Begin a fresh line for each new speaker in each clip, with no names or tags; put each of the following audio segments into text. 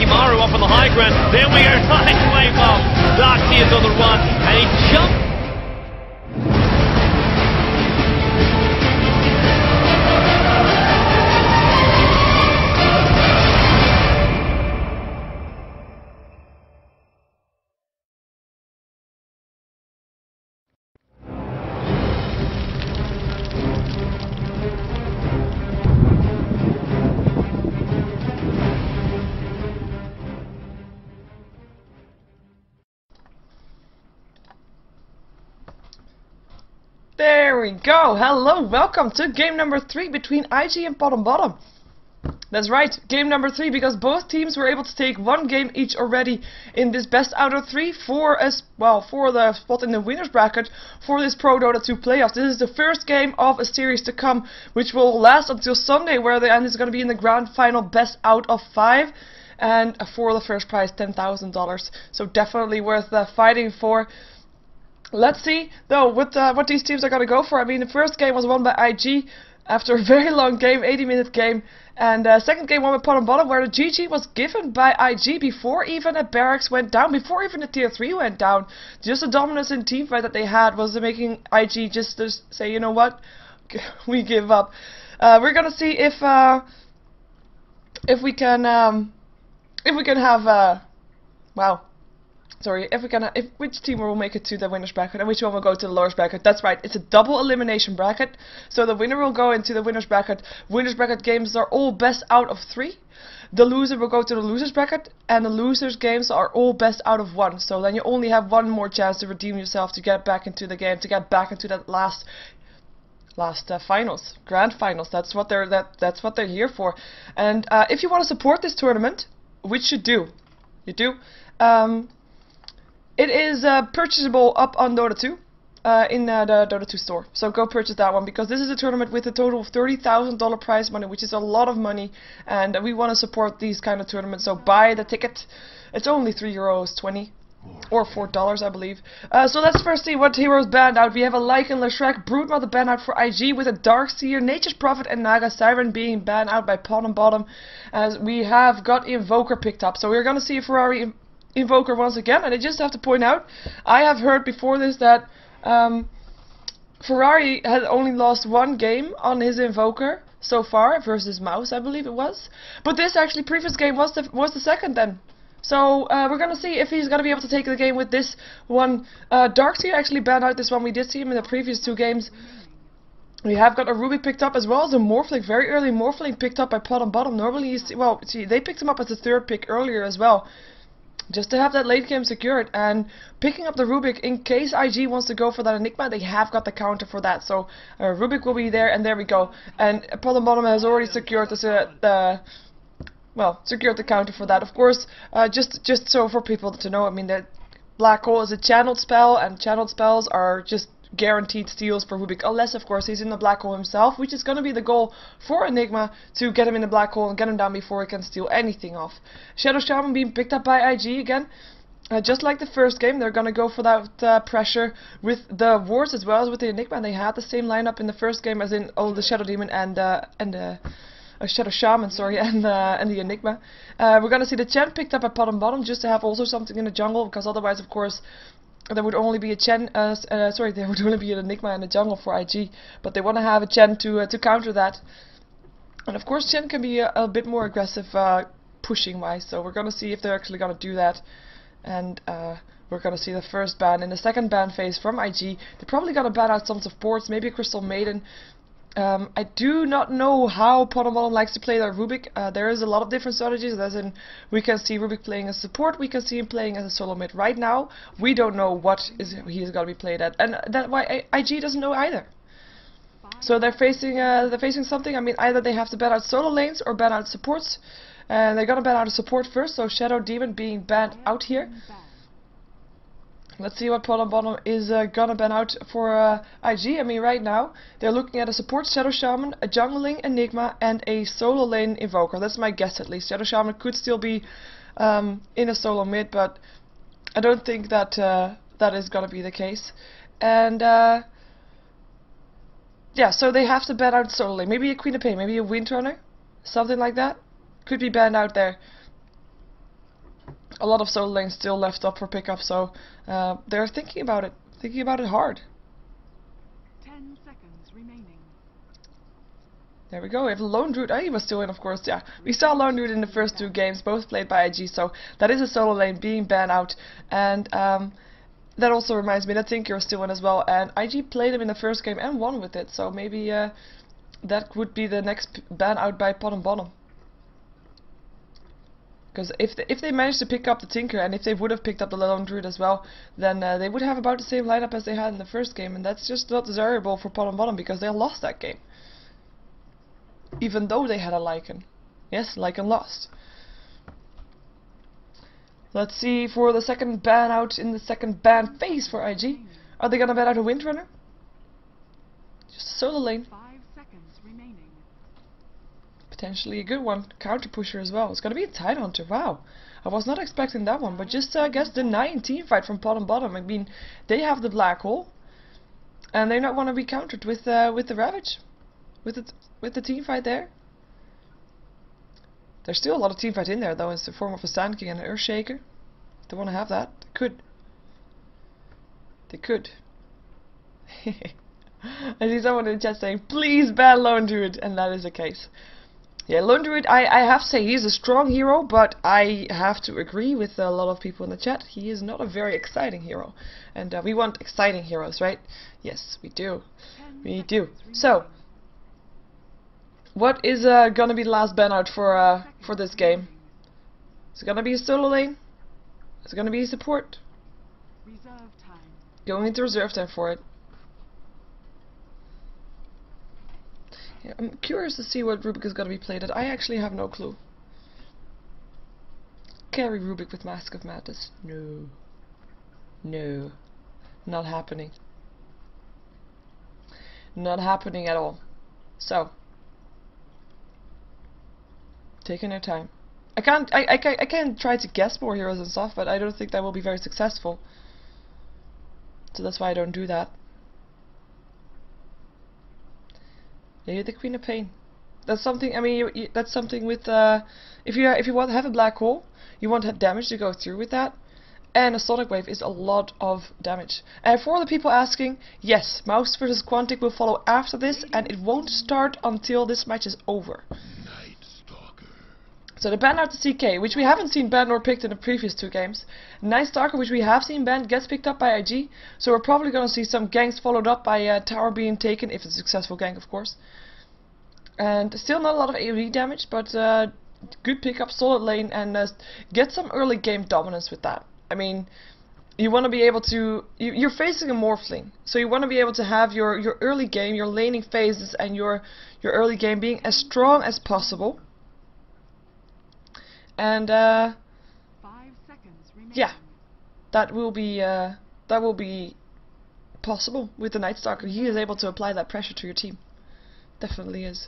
Himaru up on the high ground. Then we are trying to wave off. Doxy another one, and he jumped.
There we go. Hello, welcome to game number 3 between IG and Potm Bottom. That's right, game number 3, because both teams were able to take one game each already in this best out of 3 for the spot in the winners bracket for this ProDota2 PlayOffs. This is the first game of a series to come, which will last until Sunday, where the end is going to be in the grand final best out of 5. And for the first prize, $10,000. So definitely worth fighting for. Let's see, though, what these teams are going to go for. I mean, the first game was won by IG after a very long game, 80-minute game. And the second game won by Potm Bottom, where the GG was given by IG before even a barracks went down, before even the tier 3 went down. Just the dominance in teamfight that they had was making IG just to say, you know what, we give up. We're going to see if we can have, wow. Sorry, which team will make it to the winners bracket and which one will go to the lowers bracket. That's right, it's a double elimination bracket. So the winner will go into the winners bracket. Winners bracket games are all best out of 3. The loser will go to the losers bracket, and the losers games are all best out of 1. So then you only have one more chance to redeem yourself, to get back into the game, to get back into that last finals, grand finals. That's what they're here for. And if you want to support this tournament, which you do, it is purchasable up on Dota 2 in the Dota 2 store. So go purchase that one, because this is a tournament with a total of $30,000 prize money, which is a lot of money, and we want to support these kind of tournaments. So buy the ticket. It's only €3.20 or $4, I believe. So let's first see what heroes banned out. We have a Lycan, Leshrek, Broodmother banned out for IG, with a Darkseer, Nature's Prophet, and Naga Siren being banned out by Potm Bottom. As we have got Invoker picked up. So we're gonna see a Ferrari Invoker once again, and I just have to point out, I have heard before this that Ferrari had only lost one game on his Invoker so far versus Mouse, I believe it was. But this actually previous game was the second then. So we're gonna see if he's gonna be able to take the game with this one. Darkseer actually banned out this one. We did see him in the previous 2 games. We have got a Rubik picked up, as well as a Morphling, very early Morphling picked up by Potm Bottom. Normally, they picked him up as the 3rd pick earlier as well, just to have that late game secured. And picking up the Rubik, in case IG wants to go for that Enigma, they have got the counter for that. So Rubik will be there, and there we go. And Potm Bottom has already secured secured the counter for that. Of course, just so for people to know, I mean, that Black Hole is a channeled spell, and channeled spells are just guaranteed steals for Rubik, unless of course he's in the black hole himself, which is going to be the goal for Enigma, to get him in the black hole and get him down before he can steal anything off. Shadow Shaman being picked up by IG again. Just like the first game, they're going to go for that pressure with the wards as well as with the Enigma, and they had the same lineup in the first game as in the Shadow Demon and Shadow Shaman, sorry, and the Enigma. We're going to see the Chen picked up at Potm Bottom, just to have also something in the jungle, because otherwise, of course, there would only be a Chen, there would only be an Enigma in the jungle for IG, but they want to have a Chen to counter that. And of course Chen can be a bit more aggressive pushing wise, so we're going to see if they're actually going to do that. And we're going to see the first ban. In the second ban phase from IG, they're probably going to ban out some supports, maybe a Crystal Maiden. I do not know how Potm Bottom likes to play their Rubik. There is a lot of different strategies, as in we can see Rubik playing as support, we can see him playing as a solo mid. Right now, we don't know what he is going to be played at, and that's why IG doesn't know either. So they're facing something. I mean, either they have to ban out solo lanes or ban out supports, and they're going to ban out a support first. So Shadow Demon being banned out here. Let's see what Potm Bottom is gonna ban out for IG. I mean, right now they're looking at a support Shadow Shaman, a jungling Enigma, and a solo lane Invoker. That's my guess, at least. Shadow Shaman could still be in a solo mid, but I don't think that that is gonna be the case. And yeah, so they have to ban out solo lane. Maybe a Queen of Pain, maybe a Windrunner, something like that. Could be banned out there. a lot of solo lanes still left up for pickup, so they're thinking about it hard.
10 seconds remaining.
There we go. We have Lone Druid. He was still in, of course. Yeah, we saw Lone Druid in the first 2 games, both played by IG. So that is a solo lane being banned out, and that also reminds me that Tinker is still in as well. And IG played him in the first game and won with it. So maybe that would be the next ban out by Potm Bottom. Because if they managed to pick up the Tinker, and if they would have picked up the Lone Druid as well, then they would have about the same lineup as they had in the first game, and that's just not desirable for Potm Bottom because they lost that game. Even though they had a Lycan. Yes, Lycan lost. Let's see for the second ban out in the second ban phase for IG. Are they gonna ban out a Windrunner? Just a solo lane.
5 seconds remaining.
Potentially a good one. Counter pusher as well. It's gonna be a Tidehunter. Wow. I was not expecting that one, but just I guess denying team fight from Potm Bottom. I mean, they have the black hole, and they not want to be countered with the Ravage, with the team fight there. There's still a lot of team fight in there though. It's the form of a Sand King and an Earthshaker. They want to have that. They could. They could. I see someone in the chat saying, please ban Lone Druid, and that is the case. Yeah, Lone Druid, I have to say, he's a strong hero, but I have to agree with a lot of people in the chat. He is not a very exciting hero. And we want exciting heroes, right? Yes, we do. We do. So, what is gonna be the last ban out for this game? Is it gonna be a solo lane? Is it gonna be support?
Reserve time.
Going into reserve time for it. Yeah, I'm curious to see what Rubik is gonna be played at. I actually have no clue. Carry Rubik with Mask of Madness? No. No. Not happening. Not happening at all. So, taking their time. I can try to guess more heroes and stuff, but I don't think that will be very successful. So that's why I don't do that. Yeah, the Queen of Pain. That's something. I mean, that's something with if you want to have a black hole, you want damage to go through with that, and a Sonic Wave is a lot of damage. And for the people asking, yes, Mouse vs Quantic will follow after this, and it won't start until this match is over. So the ban out the CK, which we haven't seen banned or picked in the previous 2 games. Night Stalker, which we have seen banned, gets picked up by IG. So we're probably going to see some ganks followed up by tower being taken, if it's a successful gank, of course. And still not a lot of AoE damage, but good pickup, solid lane, and get some early game dominance with that. I mean, you want to be able to... You're facing a Morphling, so you want to be able to have your early game, your laning phases, and your early game being as strong as possible. And
5 seconds remaining.
yeah, that will be possible with the Night Stalker. He is able to apply that pressure to your team. Definitely is.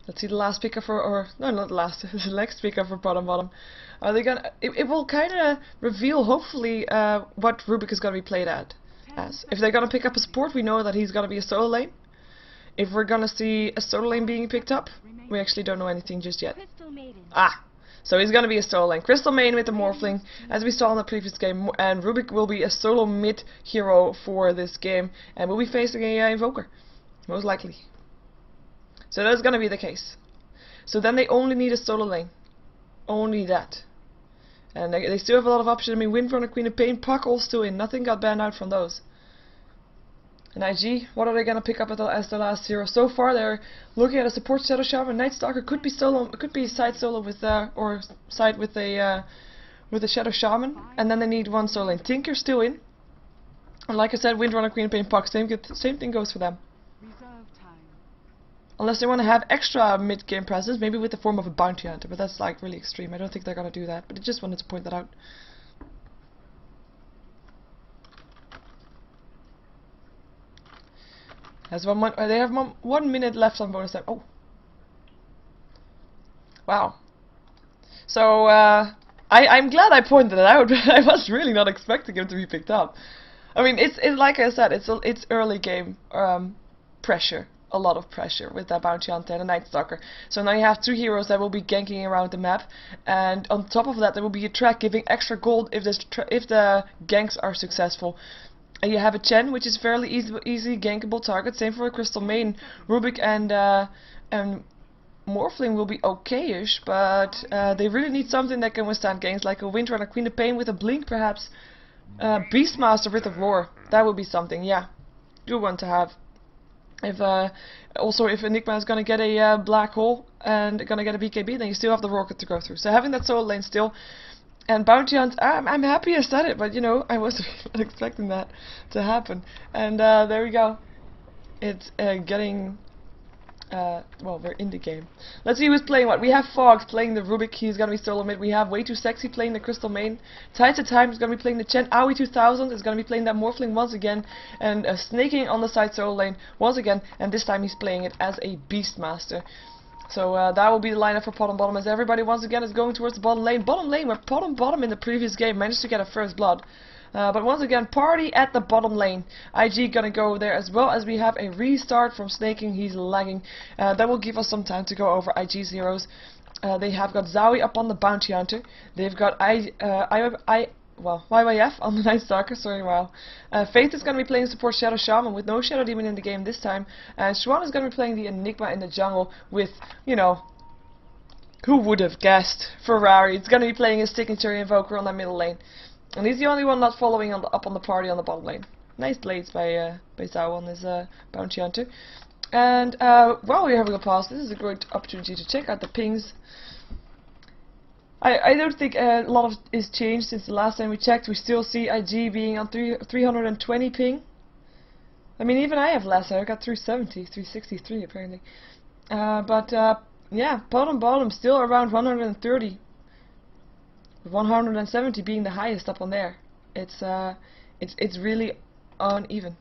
Let's see the last picker for, or no, not the last, the next picker for Potm Bottom. Are they gonna? It will kind of reveal, hopefully, what Rubik is gonna be played as. If they're gonna pick up a support, we know that he's gonna be a solo lane. If we're gonna see a solo lane being picked up, we actually don't know anything just yet. Ah, so he's gonna be a solo lane. Crystal Main with the Morphling, as we saw in the previous game, and Rubik will be a solo mid hero for this game, and will be facing a Invoker, most likely. So that's gonna be the case. So then they only need a solo lane, only that, and they still have a lot of options. I mean, Windrunner, Queen of Pain, Puck all still in. Nothing got banned out from those. And IG, what are they gonna pick up as the last hero? So far, they're looking at a support Shadow Shaman. Night Stalker could be solo, could be side solo with or side with a Shadow Shaman, and then they need one solo lane. Tinker still in, and like I said, Windrunner, Queen of Pain, Puck, same thing goes for them.
Reserve time.
Unless they want to have extra mid-game presence, maybe with the form of a Bounty Hunter, but that's like really extreme. I don't think they're gonna do that, but I just wanted to point that out. They have 1 minute left on bonus time. Oh, wow. So I'm glad I pointed it out, but I was really not expecting him to be picked up. I mean, it's like I said, it's early game pressure. a lot of pressure with that Bounty Hunter and a Night Stalker. So now you have 2 heroes that will be ganking around the map, and on top of that there will be a track giving extra gold if the ganks are successful. And you have a Chen, which is fairly easy gankable target. Same for a Crystal Main. Rubik and Morphling will be okay-ish, but they really need something that can withstand ganks, like a Windrunner, Queen of Pain with a Blink perhaps. Beastmaster with a Roar, that would be something, yeah. Good one to have. If also if Enigma is gonna get a black hole and gonna get a BKB, then you still have the rocket to go through. So having that solo lane still, and Bounty Hunt, I'm happy I said it, but you know, I wasn't expecting that to happen. And there we go. It's getting. Well, we're in the game. Let's see who's playing what. We have Fox playing the Rubik, he's gonna be solo mid. We have Way Too Sexy playing the Crystal Main. Tides of Time is gonna be playing the Chen. Aoi 2000 is gonna be playing that Morphling once again. And snaking on the side solo lane once again. And this time he's playing it as a Beastmaster. So that will be the lineup for Potm Bottom, as everybody once again is going towards the bottom lane. Bottom lane, where Potm Bottom in the previous game managed to get a first blood. But once again, party at the bottom lane. IG gonna go there as well, as we have a restart from snaking. He's lagging. That will give us some time to go over IG's heroes. They have got Zowie up on the Bounty Hunter. They've got YYF on the Night Stalker. Sorry, wow. Faith is gonna be playing support Shadow Shaman with no Shadow Demon in the game this time. And Swan is gonna be playing the Enigma in the jungle with, you know, who would have guessed? Ferrari. It's gonna be playing his signature Invoker on that middle lane. And he's the only one not following up on the party on the bottom lane. Nice blades by Zhao on his Bounty Hunter. And while we're having a pause, this is a great opportunity to check out the pings. I don't think a lot of is changed since the last time we checked. We still see IG being on 320 ping. I mean, even I have less. I got 370, 363 apparently. Yeah, Bottom still around 130. 170 being the highest up on there. It's really uneven.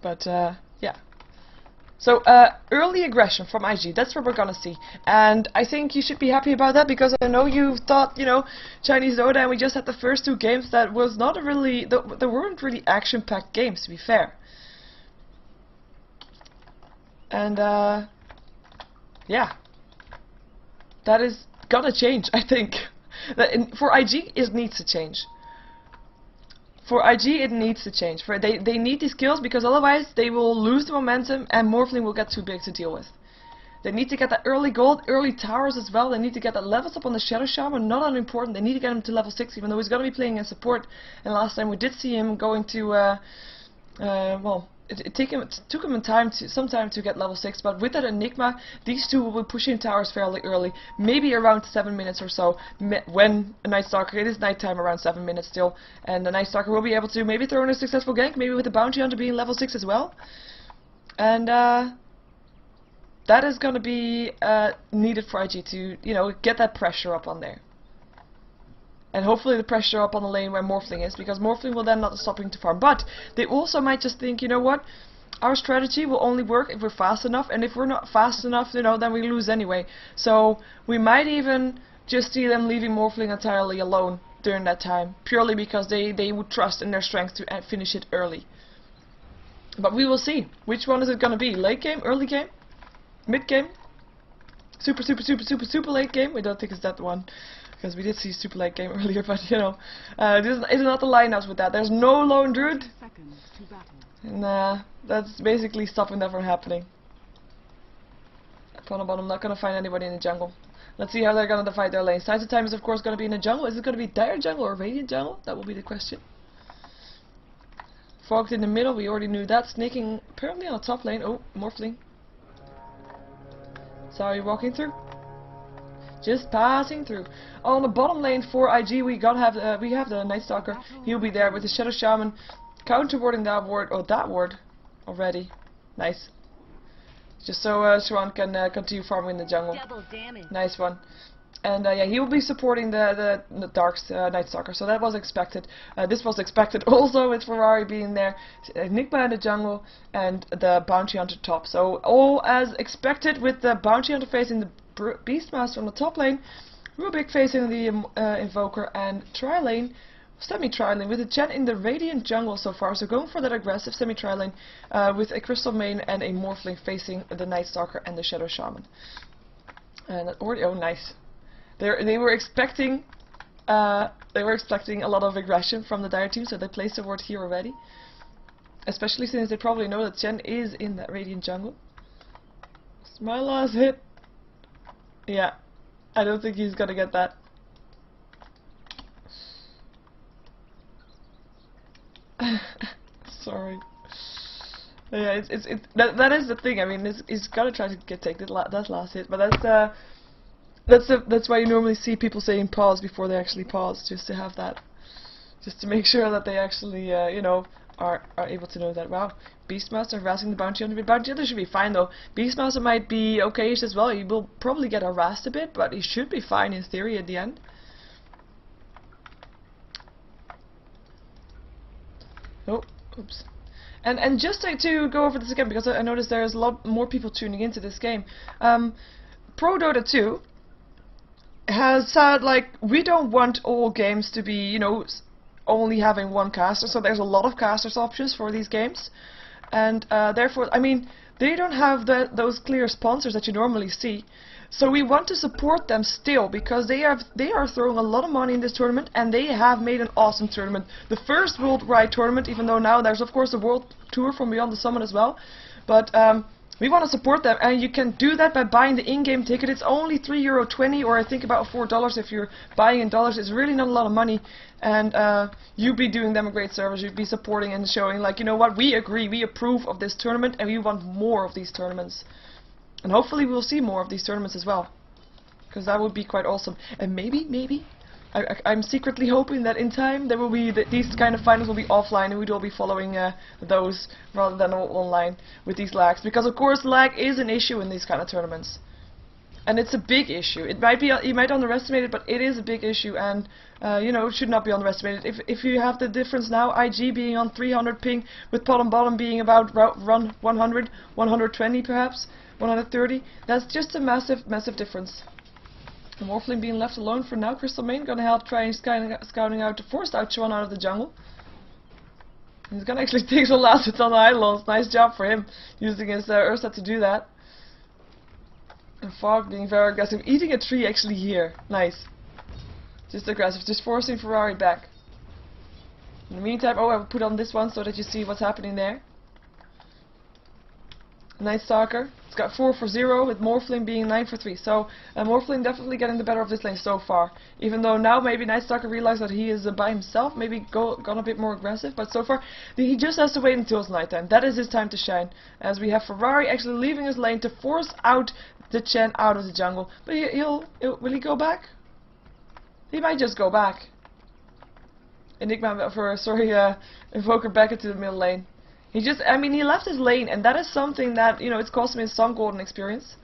But yeah. So early aggression from IG, that's what we're gonna see. And I think you should be happy about that, because I know you thought, you know, Chinese Dota, and we just had the first 2 games that was not really, there weren't really action-packed games, to be fair. And yeah. That is gonna change, I think. For IG, it needs to change. For IG, it needs to change. They need these kills, because otherwise they will lose the momentum and Morphling will get too big to deal with. They need to get that early gold, early towers as well. They need to get that levels up on the Shadow Shaman, not unimportant. They need to get him to level 6, even though he's going to be playing in support. And last time we did see him going to, well, it took him some time to get level 6, but with that Enigma, these 2 will be pushing towers fairly early, maybe around 7 minutes or so, when a Night Stalker, it is nighttime around 7 minutes still, and the Night Stalker will be able to maybe throw in a successful gank, maybe with the Bounty Hunter being level 6 as well. And that is going to be needed for IG to, you know, get that pressure up on there. And hopefully the pressure up on the lane where Morphling is, because Morphling will then not stop him to farm. But they also might just think, you know what, our strategy will only work if we're fast enough, and if we're not fast enough, you know, then we lose anyway. So we might even just see them leaving Morphling entirely alone during that time, purely because they would trust in their strength to finish it early. But we will see. Which one is it going to be? Late game? Early game? Mid game? Super late game? We don't think it's that one, because we did see super late game earlier, but you know, this is not the lineups with that. There's no lone druid, and that's basically stopping that from happening. Potm Bottom not gonna find anybody in the jungle. Let's see how they're gonna divide their lanes. Tides of Time is of course gonna be in the jungle. Is it gonna be Dire jungle or Radiant jungle? That will be the question. Fogged in the middle, we already knew that. Snaking apparently on the top lane. Oh, Morphling. Sorry, walking through. Just passing through. On the bottom lane for IG, we have the Night Stalker. He'll be there with the Shadow Shaman, counterwarding that ward already. Nice. Just so Swan can continue farming in the jungle. Nice one. And yeah, he will be supporting the Night Stalker, so that was expected. This was expected also with Ferrari being there, Enigma in the jungle, and the Bounty Hunter top. So all as expected, with the Bounty Hunter facing the Beastmaster on the top lane, Rubik facing the Invoker, and tri lane semi-tri lane with a Chen in the Radiant jungle so far, so going for that aggressive semi-tri lane with a Crystal main and a Morphling facing the Night Stalker and the Shadow Shaman. And already, oh nice. They were expecting a lot of aggression from the Dire team, so they placed a ward here already. Especially since they probably know that Chen is in that Radiant jungle. It's my last hit. Yeah, I don't think he's gonna get that. Sorry. Yeah, that is the thing. I mean, he's gotta try to take that last hit, but that's why you normally see people saying pause before they actually pause, just to have that, just to make sure that they actually, you know, are able to know that. Wow, Beastmaster harassing the Bounty Hunter. Bounty Hunter should be fine though. Beastmaster might be okay-ish as well. He will probably get harassed a bit, but he should be fine in theory at the end. Oh, oops. And just to go over this again, because I noticed there's a lot more people tuning into this game. ProDota2 has said, like, we don't want all games to be, you know, only having one caster, so there's a lot of casters options for these games. And therefore, I mean, they don't have those clear sponsors that you normally see. So we want to support them still, because they are throwing a lot of money in this tournament, and they have made an awesome tournament. The first worldwide tournament, even though now there's of course a world tour from Beyond the Summit as well. But we want to support them, and you can do that by buying the in-game ticket. It's only €3.20, or I think about $4 if you're buying in dollars. It's really not a lot of money, and you'd be doing them a great service. You'd be supporting and showing, like, you know what, we agree, we approve of this tournament, and we want more of these tournaments. And hopefully we'll see more of these tournaments as well, because that would be quite awesome. And maybe, I'm secretly hoping that in time there will be these kind of finals will be offline, and we'd all be following those rather than all online with these lags. Because of course lag is an issue in these kind of tournaments, and it's a big issue. It might be, you might underestimate it, but it is a big issue, and you know, it should not be underestimated. If you have the difference now, IG being on 300 ping with Potm Bottom being about run 100, 120 perhaps. 130, that's just a massive difference. And Morphling being left alone for now. Crystal main gonna help trying scouting out to force out Chuan out of the jungle. He's gonna actually take some last hits on the Idolons. Nice job for him, using his Ursa to do that. And Fog being very aggressive, eating a tree actually here. Nice. Just aggressive, just forcing Ferrari back. In the meantime, oh, I will put on this one so that you see what's happening there. Night Stalker. It's got 4 for 0, with Morphling being 9 for 3. So Morphling definitely getting the better of this lane so far. Even though now maybe Night Stalker realized that he is by himself, maybe gone a bit more aggressive. But so far he just has to wait until it's nighttime. That is his time to shine. As we have Ferrari actually leaving his lane to force out the Chen out of the jungle. But will he go back? He might just go back. Enigma for Invoker back into the middle lane. He just, I mean, he left his lane, and that is something that, you know, it's cost him some golden experience.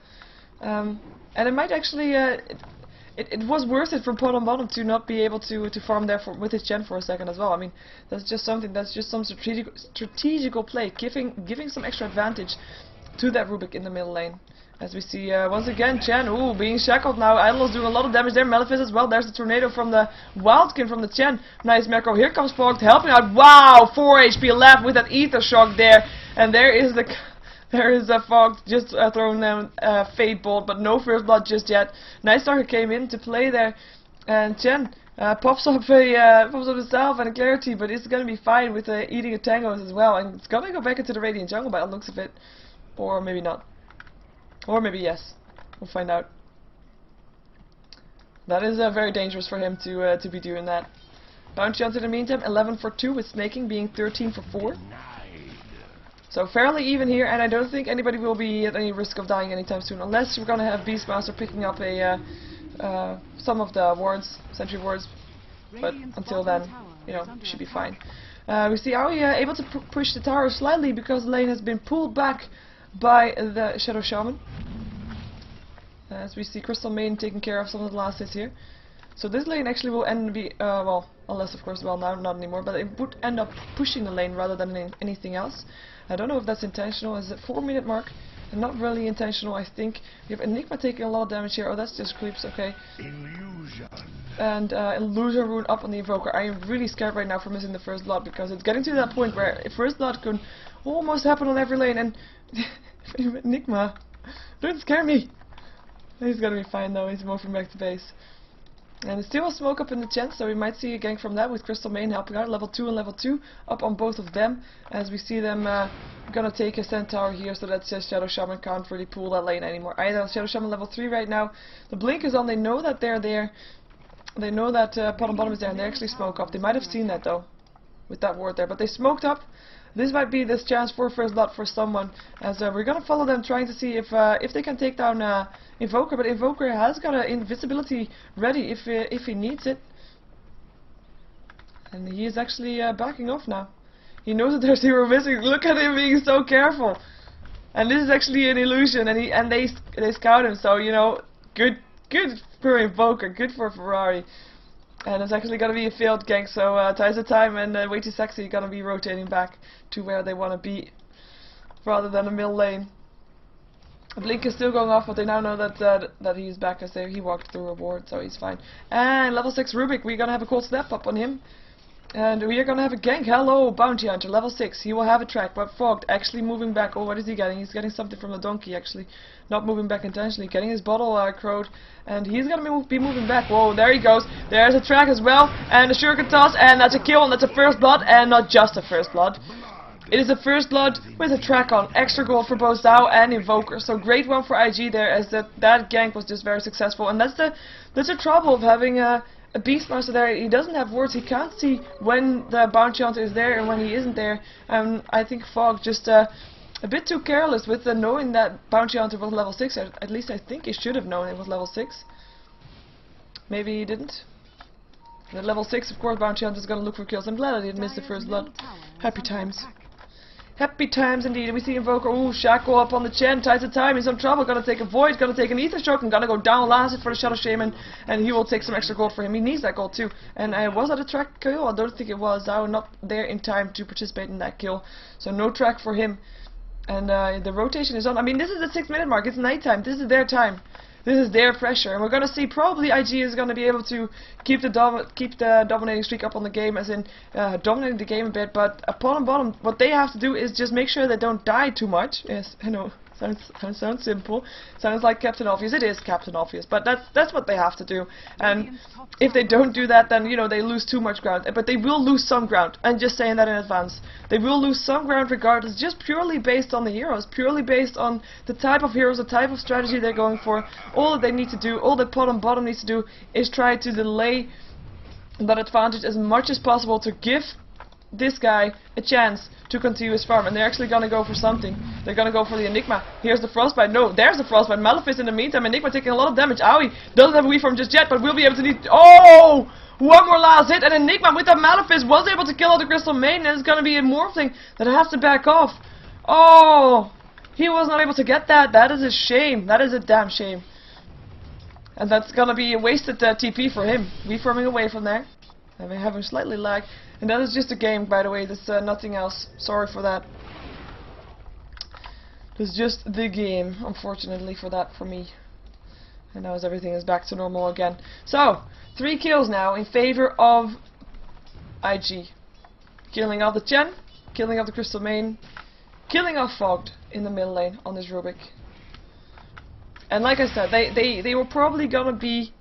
And it might actually, it was worth it for Potm Bottom to not be able to farm there with his Chen for a second as well. I mean, that's just something, that's just some strategical play, giving some extra advantage to that Rubik in the middle lane. As we see, once again, Chen, ooh, being shackled now. Idol's doing a lot of damage there. Malefice as well. There's the tornado from the Wildkin from the Chen. Nice macro. Here comes Fog helping out. Wow, 4 HP left with that Ether Shock there. And there is Fog just throwing down Fate Bolt, but no First Blood just yet. Night Stalker came in to play there. And Chen pops up himself and a Clarity, but it's going to be fine with eating a Tangos as well. And it's going to go back into the Radiant jungle by the looks of it. Or maybe not. Or maybe yes. We'll find out. That is very dangerous for him to be doing that. Bounty Hunter in the meantime, 11 for 2 with Snaking being 13 for 4. So fairly even here, and I don't think anybody will be at any risk of dying anytime soon, unless we're gonna have Beastmaster picking up some of the wards, sentry wards. But until then, you know, should be fine. We see Aoi able to push the tower slightly because the lane has been pulled back by the Shadow Shaman. As we see Crystal main taking care of some of the last hits here. So this lane actually will well, unless of course, well, now not anymore, but it would end up pushing the lane rather than anything else. I don't know if that's intentional. Is it 4-minute mark? And not really intentional, I think. We have Enigma taking a lot of damage here. Oh, that's just creeps, okay. And illusion rune up on the invoker. I am really scared right now for missing the first blood, because it's getting to that point where first blood can almost happen on every lane. And Enigma, don't scare me. He's gonna be fine though. He's moving back to base. And there's still a smoke up in the chest, so we might see a gank from that with Crystal Main helping out. Level 2 and level 2 up on both of them, as we see them gonna take a Centaur here, so that Shadow Shaman can't really pull that lane anymore either. Shadow Shaman level 3 right now. The blink is on, they know that they're there. They know that Potm Bottom is there, and they actually smoke up. They might have seen that though, with that ward there, but they smoked up. This might be this chance for first blood for someone, as we're gonna follow them, trying to see if they can take down Invoker. But Invoker has got an invisibility ready if he needs it, and he is actually backing off now. He knows that there's hero missing. Look at him being so careful. And this is actually an illusion, and they scout him. So you know, good for Invoker, good for Ferrari. And it's actually going to be a failed gank, so Ties of Time and Way Too Sexy going to be rotating back to where they want to be, rather than a middle lane. The blink is still going off, but they now know that he's back, as he walked through a ward, so he's fine. And level 6 Rubik, we're going to have a cold step up on him. And we are going to have a gank. Hello, Bounty Hunter, level 6. He will have a track, but Fogged actually moving back. Oh, what is he getting? He's getting something from the donkey, actually. Not moving back intentionally. Getting his bottle crowed. And he's going to be moving back. Whoa, there he goes. There's a track as well. And a shuriken toss. And that's a kill. And that's a first blood. And not just a first blood. It is a first blood with a track on. Extra gold for both Zhao and Invoker. So great one for IG there, as that gank was just very successful. And that's the trouble of having a Beastmaster there. He doesn't have wards. He can't see when the Bounty Hunter is there and when he isn't there. I think Fog just a bit too careless with knowing that Bounty Hunter was level 6. At least I think he should have known it was level 6. Maybe he didn't. At level 6, of course, Bounty Hunter is going to look for kills. I'm glad I didn't miss the first blood. Happy times. Happy times indeed. We see Invoker, ooh, Shackle up on the chin, Ties of Time, he's in trouble, gonna take a Void, gonna take an Ether Stroke, and gonna go down last for the Shadow Shaman, and he will take some extra gold for him. He needs that gold too. And was that a track kill? I don't think it was. I was not there in time to participate in that kill, so no track for him. And the rotation is on. I mean, this is the 6-minute mark, it's nighttime, this is their time. This is their pressure, and we're going to see probably IG is going to be able to keep the dominating streak up on the game, as in dominating the game a bit. But Potm Bottom, what they have to do is just make sure they don't die too much. Yes, I know, sounds simple, sounds like Captain Obvious. It is Captain Obvious, but that's what they have to do. And if they don't do that, then you know they lose too much ground. But they will lose some ground. I'm just saying that in advance. They will lose some ground regardless, just purely based on the heroes, purely based on the type of heroes, the type of strategy they're going for. All that they need to do, all that Potm Bottom needs to do, is try to delay that advantage as much as possible to give this guy a chance to continue his farm. And they're actually gonna go for something. They're gonna go for the Enigma. Here's the Frostbite. No, there's the Frostbite. Malefice in the meantime. Enigma taking a lot of damage. Owie doesn't have a weave from just yet, but we'll be able to need. Oh! One more last hit, and Enigma with the Malefice was able to kill out the Crystal Maiden, and it's gonna be a Morphling that has to back off. Oh! He was not able to get that. That is a shame. That is a damn shame. And that's gonna be a wasted TP for him. We farming away from there. And we have him slightly lag. And that is just a game, by the way. That's nothing else. Sorry for that. It's just the game, unfortunately, for me. And now as everything is back to normal again. So, 3 kills now in favor of IG. Killing off the Chen, killing off the Crystal Main, killing off Fogged in the middle lane on this Rubik. And like I said, they were probably gonna be,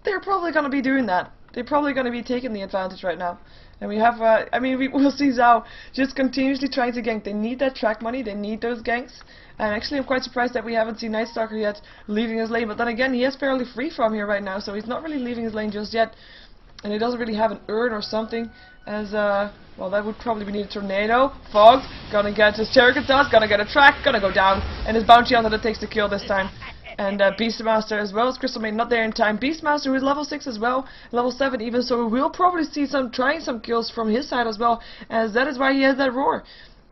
they're probably gonna be doing that. They're probably gonna be taking the advantage right now. And we have, I mean, we'll see Zhao just continuously trying to gank. They need that track money, they need those ganks. And actually I'm quite surprised that we haven't seen Nightstalker yet leaving his lane. But then again, he is fairly free from here right now, so he's not really leaving his lane just yet. And he doesn't really have an urn or something, as, well, that would probably be needed. Tornado, Fogged, gonna get his Shuriken Toss, gonna get a track, gonna go down. And his Bounty Hunter that takes the kill this time. And Beastmaster as well as Crystal Maiden not there in time. Beastmaster who is level 6 as well, level 7 even, so we will probably see trying some kills from his side as well, as that is why he has that roar.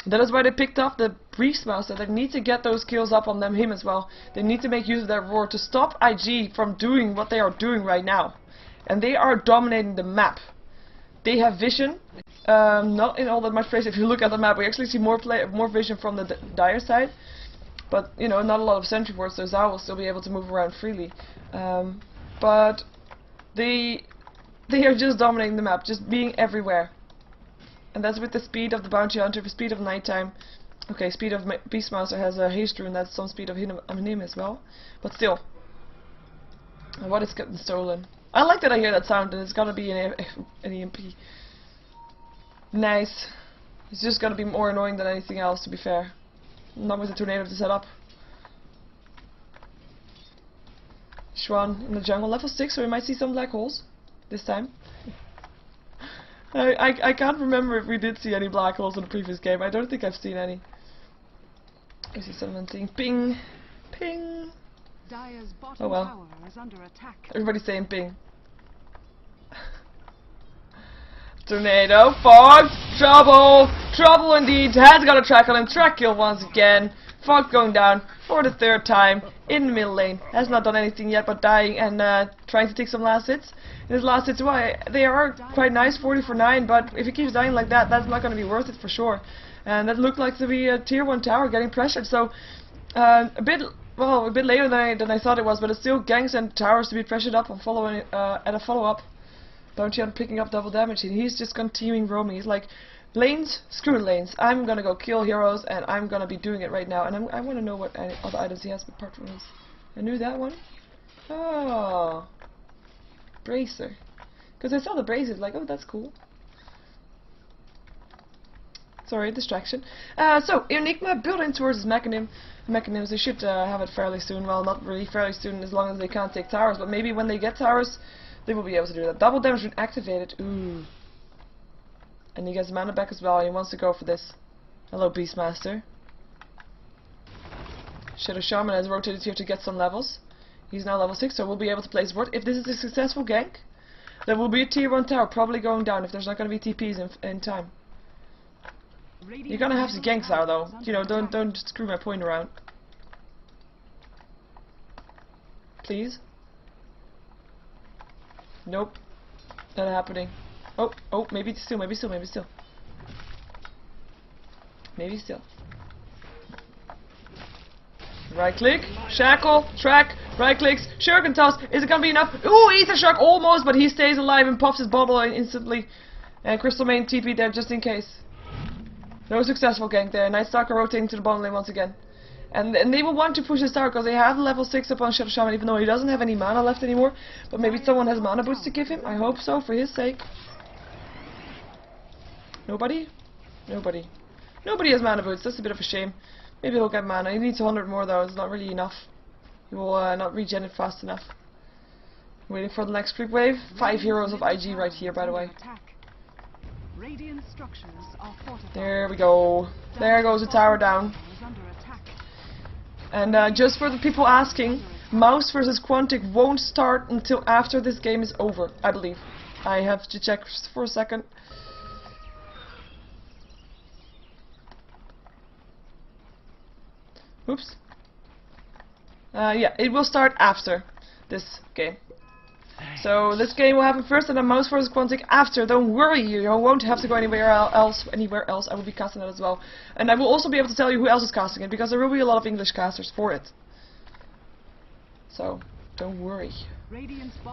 That is why they picked off the Beastmaster. They need to get those kills up on him as well. They need to make use of that roar to stop IG from doing what they are doing right now. And they are dominating the map. They have vision, not in all that much place. If you look at the map, we actually see more vision from the Dire side. But, you know, not a lot of sentry wards, so Zhao will still be able to move around freely. But They are just dominating the map, just being everywhere. And that's with the speed of the Bounty Hunter, the speed of nighttime. Okay, speed of Beastmaster has a haste rune, that's some speed of him as well. But still. And what is getting stolen? I like that I hear that sound, and it's gonna be an EMP. Nice. It's just gonna be more annoying than anything else, to be fair. Not with the tornado to set up. Schwan in the jungle, level 6, so we might see some black holes this time. I can't remember if we did see any black holes in the previous game. I don't think I've seen any. I see someone saying ping, ping.
Dire's bottom
Oh well.
tower is under attack.
Everybody's saying ping. Tornado, fog, trouble, trouble indeed. Has got a track on him. Track kill once again. Fog going down for the 3rd time in the middle lane. Has not done anything yet but dying and trying to take some last hits. And his last hits, why they are quite nice, 40 for 9. But if he keeps dying like that, that's not going to be worth it for sure. And that looked like to be a tier 1 tower getting pressured. So a bit later than I thought it was, but it's still ganks and towers to be pressured up and following at a follow up. Bounty on picking up double damage, and he's just continuing roaming. He's like, lanes, screw lanes. I'm gonna go kill heroes, and I'm gonna be doing it right now. And I want to know what other items he has apart from this. I knew that one. Oh, bracer. Because I saw the braces, like, oh, that's cool. Sorry, distraction. So Enigma building towards his mechanisms. They should have it fairly soon. Well, not really fairly soon, as long as they can't take towers. But maybe when they get towers, they will be able to do that. Double damage when activated. Ooh. And he gets mana back as well. And he wants to go for this. Hello, Beastmaster. Shadow Shaman has rotated here to get some levels. He's now level 6, so we'll be able to place ward. If this is a successful gank, there will be a tier 1 tower probably going down if there's not going to be TPs in time. You're gonna have to gank tower though. You know, don't screw my point around. Please. Nope. Not happening. Oh, maybe still. Maybe still. Right click, shackle, track, right clicks, shuriken toss. Is it gonna be enough? Ooh, ether shock almost, but he stays alive and pops his bottle instantly. And Crystal Main TP there just in case. No successful gank there. Night Stalker rotating to the bottom lane once again. And they will want to push this tower because they have level 6 upon Shadow Shaman, even though he doesn't have any mana left anymore. But maybe someone has mana boots to give him. I hope so, for his sake. Nobody? Nobody. Nobody has mana boots. That's a bit of a shame. Maybe he'll get mana. He needs 100 more though. It's not really enough. He will not regen it fast enough. Waiting for the next creep wave. 5 heroes of IG right here, by the way. There we go. There goes the tower down. And just for the people asking, Mouse versus Quantic won't start until after this game is over, I believe. I have to check for a second. Oops. Yeah, it will start after this game. So this game will happen first, and then Mouse vs Quantic after. Don't worry, you won't have to go anywhere else. I will be casting it as well, and I will also be able to tell you who else is casting it, because there will be a lot of English casters for it. So don't worry.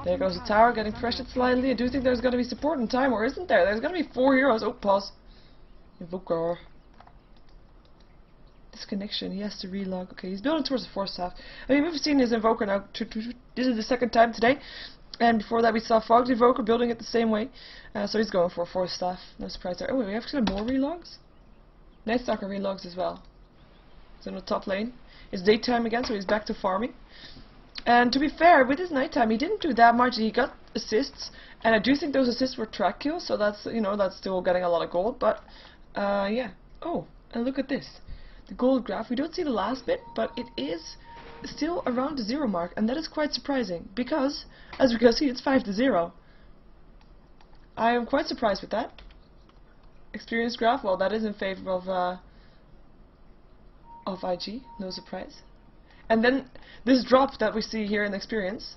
There goes the tower, getting pressured slightly. I do think there's going to be support in time, or isn't there? There's going to be 4 heroes. Oh, pause. Invoker. Disconnection. He has to relog. Okay, he's building towards the 4th staff. I mean, we've seen his Invoker now. This is the 2nd time today. And before that we saw Fog's Invoker building it the same way. So he's going for a 4th staff. No surprise there. Oh, wait, we have actually more relogs? Night Stalker relogs as well. So in the top lane. It's daytime again, so he's back to farming. And to be fair, with his nighttime, he didn't do that much. He got assists, and I do think those assists were track kills, so that's, you know, that's still getting a lot of gold. But yeah. Oh, and look at this. The gold graph. We don't see the last bit, but it is still around the 0 mark, and that is quite surprising because, as we can see, it's 5-0. I am quite surprised with that. Experience graph. Well, that is in favor of IG. No surprise. And then this drop that we see here in experience.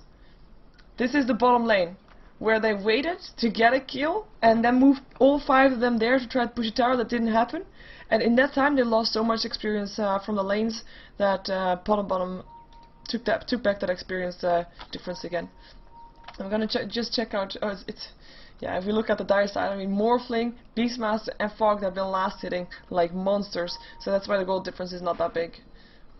This is the bottom lane, where they waited to get a kill and then moved all 5 of them there to try to push a tower. That didn't happen. And in that time they lost so much experience from the lanes that Potm Bottom took back that experience difference again. I'm gonna just check out. Oh, yeah. If we look at the dire side, I mean, Morphling, Beastmaster, and Fog they've been last hitting like monsters. So that's why the gold difference is not that big.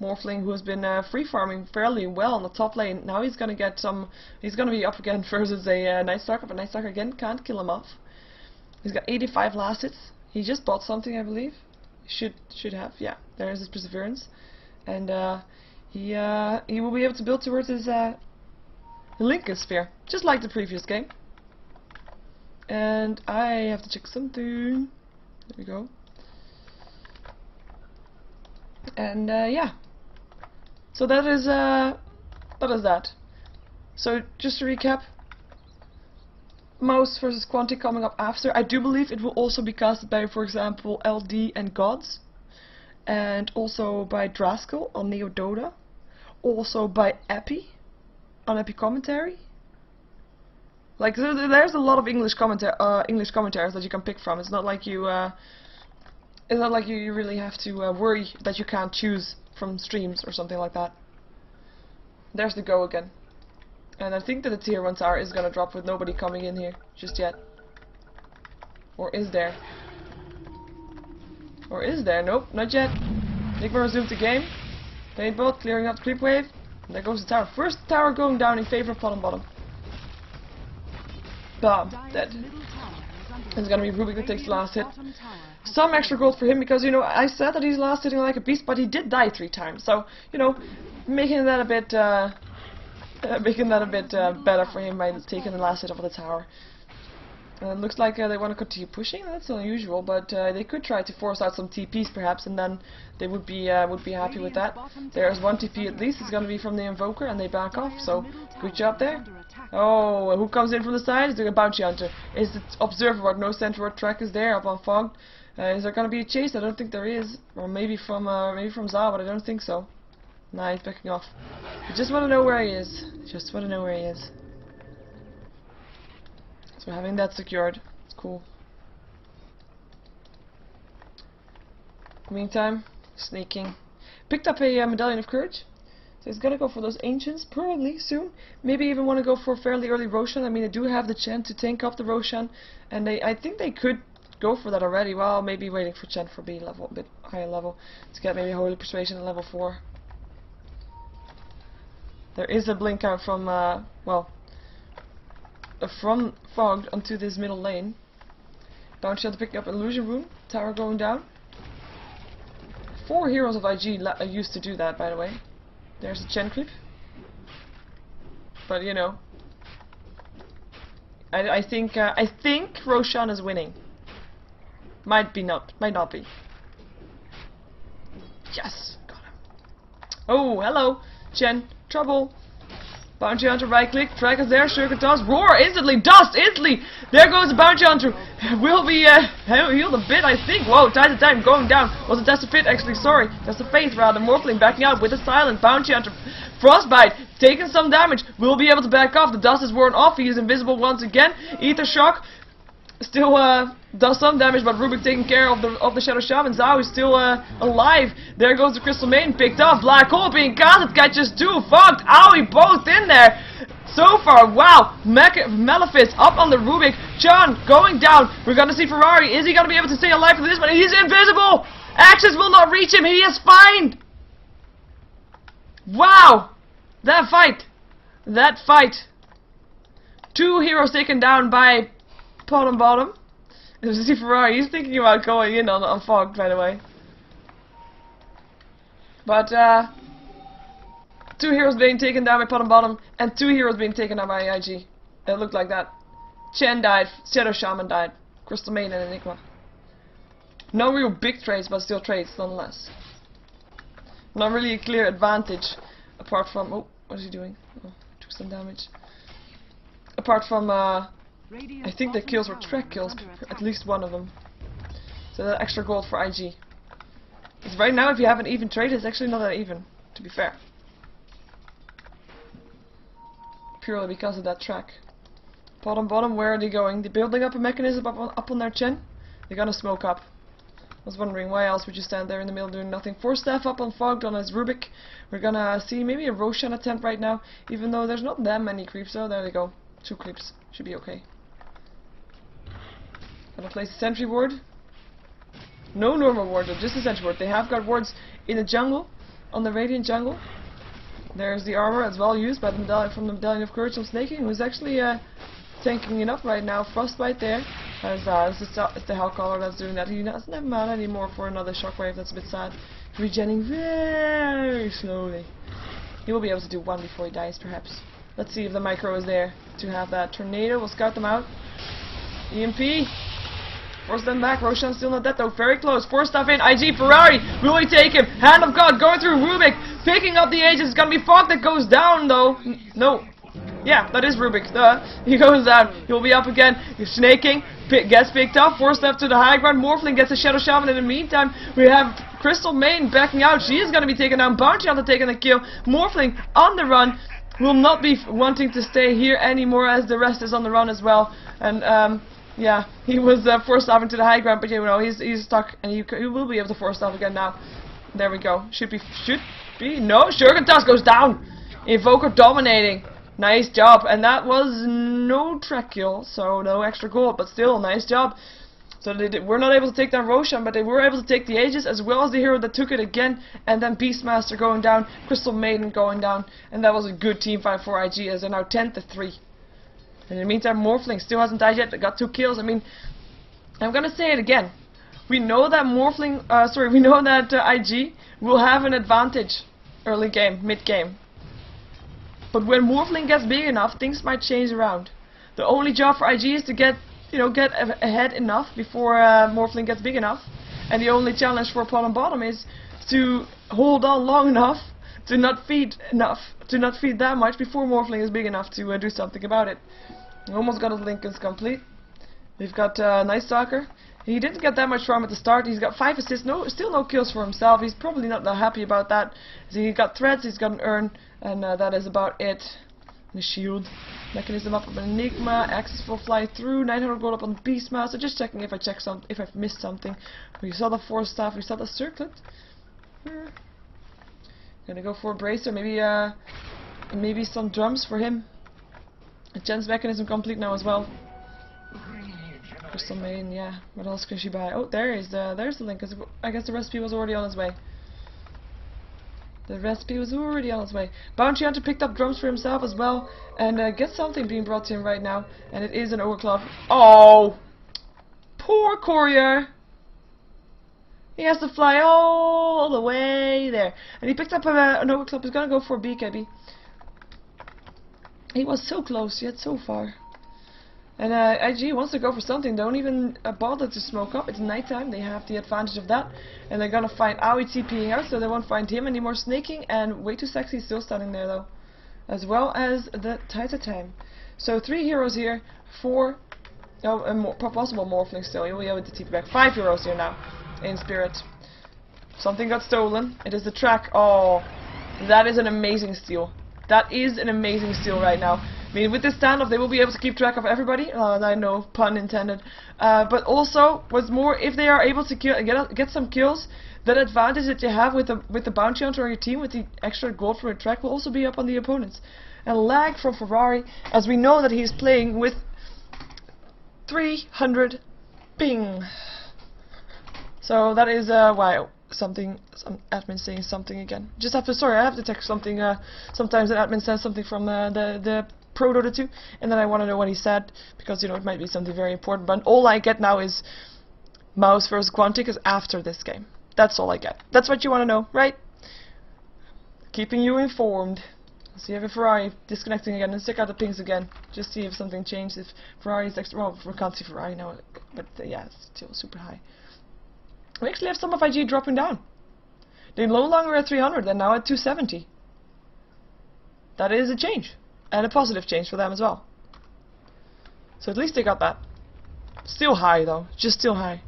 Morphling, who's been free farming fairly well on the top lane, now he's gonna get some. He's gonna be up again versus a Night Stalker, but Night Stalker again can't kill him off. He's got 85 last hits. He just bought something, I believe. Should have. Yeah, there is his perseverance, and he will be able to build towards his Lincoln Sphere, just like the previous game. And I have to check something. There we go. And yeah. So that is that. So just to recap, Mouse versus Quantic coming up after. I do believe it will also be casted by, for example, LD and Gods, and also by Draskell on Neo Dota, also by Epi on Epi Commentary. Like there's a lot of English commentaries that you can pick from. It's not like you really have to worry that you can't choose from streams or something like that. There's the go again. And I think that the tier 1 tower is gonna drop with nobody coming in here just yet. Or is there? Or is there? Nope, not yet. Nigma resumed the game. Paintball clearing up the creep wave. And there goes the tower. First tower going down in favor of Potm Bottom. Bam, dead. It's gonna be Rubik that takes the last hit. Some extra gold for him because, you know, I said that he's last hitting like a beast, but he did die 3 times. So, you know, making that a bit better for him by taking the last hit of the tower. It looks like they want to continue pushing. That's unusual, but they could try to force out some TPs perhaps, and then they would be happy with that. There's 1 TP at least. It's going to be from the Invoker, and they back off. So good job there. Oh, who comes in from the side? It's a Bounty Hunter. Is it Observer Ward? No Center Ward track is there up on Fog. Is there going to be a chase? I don't think there is. Or maybe from Za, but I don't think so. Nah, he's backing off. I just want to know where he is. Just want to know where he is. So having that secured, it's cool. Meantime, sneaking. Picked up a Medallion of Courage. So he's gonna go for those Ancients, probably, soon. Maybe even want to go for a fairly early Roshan. I mean, they do have the Chen to tank up the Roshan. And I think they could go for that already. Well, maybe waiting for Chen for B level, a bit higher level. To get maybe Holy Persuasion at level 4. There is a blink out from, from Fog onto this middle lane. Bounty Hunter picking up Illusion Rune. Tower going down. 4 heroes of IG used to do that, by the way. There's a Chen creep. But, you know, I think Roshan is winning. Might not be. Yes, got him. Oh, hello, Chen. Trouble. Bounty Hunter right click, track is there, Circuit Dust, roar instantly, dust instantly! There goes the Bounty Hunter. Will be healed a bit, I think. Whoa, Tide of Time going down. Was it Test of Fit? Actually, sorry. Test of Faith rather. Morphling backing out with a silent Bounty Hunter. Frostbite taking some damage. Will be able to back off. The dust is worn off. He is invisible once again. Ether Shock still does some damage, but Rubik taking care of the Shadow Shaman. Zhao is still alive. There goes the Crystal Maiden picked up. Black Hole being casted. Catches 2. Fogged. Owie, both in there. So far, wow. Malefice up on the Rubik. John going down. We're gonna see Ferrari. Is he gonna be able to stay alive for this one? He's invisible. Axis will not reach him. He is fine. Wow. That fight. 2 heroes taken down by Potm Bottom. There's a Ferrari. He's thinking about going in on Fog, by the way. But 2 heroes being taken down by Potm Bottom and 2 heroes being taken down by IG. It looked like that. Chen died. Shadow Shaman died. Crystal Maiden and Enigma. No real big trades, but still trades nonetheless. Not really a clear advantage, apart from. Oh, what is he doing? Oh, took some damage. Apart from I think the kills were track kills, at least one of them. So that extra gold for IG. Because right now, if you have an even trade, it's actually not that even, to be fair. Purely because of that track. Potm Bottom, where are they going? They're building up a mechanism up on their Chen. They're gonna smoke up. I was wondering why else would you stand there in the middle doing nothing. 4 staff up on Fogged on his Rubik. We're gonna see maybe a Roshan attempt right now, even though there's not that many creeps. So there they go. 2 creeps. Should be okay. Gonna place a sentry ward. No normal ward, though, just a sentry ward. They have got wards in the jungle, on the Radiant jungle. There's the armor as well used by the medallion from the Medallion of Courage from Snaking, who's actually tanking enough right now. Frostbite there. As it's the Hellcaller that's doing that. He doesn't have mana anymore for another shockwave. That's a bit sad. Regenning very slowly. He will be able to do one before he dies, perhaps. Let's see if the micro is there to have that. Tornado will scout them out. EMP. Force them back. Roshan still not dead though. Very close. 4 stuff in. IG Ferrari. Will he take him? Hand of God going through Rubik. Picking up the Aegis. It's gonna be Fog that goes down though. No. Yeah, that is Rubik. Duh. He goes down. He'll be up again. He's snaking. Gets picked up. 4 step to the high ground. Morphling gets a Shadow Shaman. In the meantime, we have Crystal Main backing out. She is gonna be taken down. Bounty Hunter taking the kill. Morphling on the run. Will not be wanting to stay here anymore as the rest is on the run as well. And yeah, he was forced off into the high ground, but you know he's stuck, and he will be able to force off again now. There we go. Should be. No, Shurgentusk goes down. Invoker dominating. Nice job, and that was no track kill, so no extra gold, but still nice job. So they were not able to take down Roshan, but they were able to take the Aegis as well as the hero that took it again, and then Beastmaster going down, Crystal Maiden going down, and that was a good team fight for IG as they're now 10-3. In the meantime, Morphling still hasn't died yet. They got 2 kills. I mean, I'm gonna say it again. We know that we know that IG will have an advantage early game, mid game. But when Morphling gets big enough, things might change around. The only job for IG is to get ahead enough before Morphling gets big enough. And the only challenge for Potm Bottom is to hold on long enough to not feed that much before Morphling is big enough to do something about it. Almost got his Lincolns complete. We've got Night Stalker. He didn't get that much from at the start. He's got 5 assists. Still no kills for himself. He's probably not that happy about that. So he got threads. He's got an urn, and that is about it. And a shield. Mechanism up of an Enigma. Access will fly through. 900 gold up on Beastmaster. Just checking if I've missed something. We saw the 4 staff. We saw the circlet. Gonna go for a bracer. Maybe some drums for him. A Jen's mechanism complete now as well. Crystal Main, yeah. What else can she buy? Oh, there's the link. I guess the recipe was already on its way. Bounty Hunter picked up drums for himself as well, and gets something being brought to him right now, and it is an Ogre. Oh, poor Courier. He has to fly all the way there, and he picked up an Ogre. He's gonna go for a BKB. He was so close, yet so far. And IG wants to go for something. Don't even bother to smoke up. It's nighttime. They have the advantage of that. And they're gonna find Aoi TPing out, so they won't find him anymore. Snaking and Way Too Sexy is still standing there though. As well as the Time. So 3 heroes here. 4. Oh, possible Morphling still. You'll be able to TP back. 5 heroes here now. In spirit. Something got stolen. It is the track. Oh, that is an amazing steal. That is an amazing steal right now. I mean, with this standoff, they will be able to keep track of everybody. I know, pun intended. But also, what's more, if they are able to get some kills, that advantage that you have with the bounty hunter on your team, with the extra gold from your track, will also be up on the opponents. And lag from Ferrari, as we know that he's playing with 300 ping. So that is why some admin saying something again. Just have to, sorry, I have to text something. Sometimes an admin says something from the ProDota2, and then I want to know what he said, because it might be something very important. But all I get now is Mouse versus Quantic is after this game. That's all I get. That's what you want to know, right? Keeping you informed. See if Ferrari disconnecting again, and check out the pings again. Just see if something changed. If Ferrari's extra, well, we can't see Ferrari now, but yeah, it's still super high. We actually have some of IG dropping down. They're no longer at 300, they're now at 270. That is a change. And a positive change for them as well. So at least they got that. Still high though, just still high.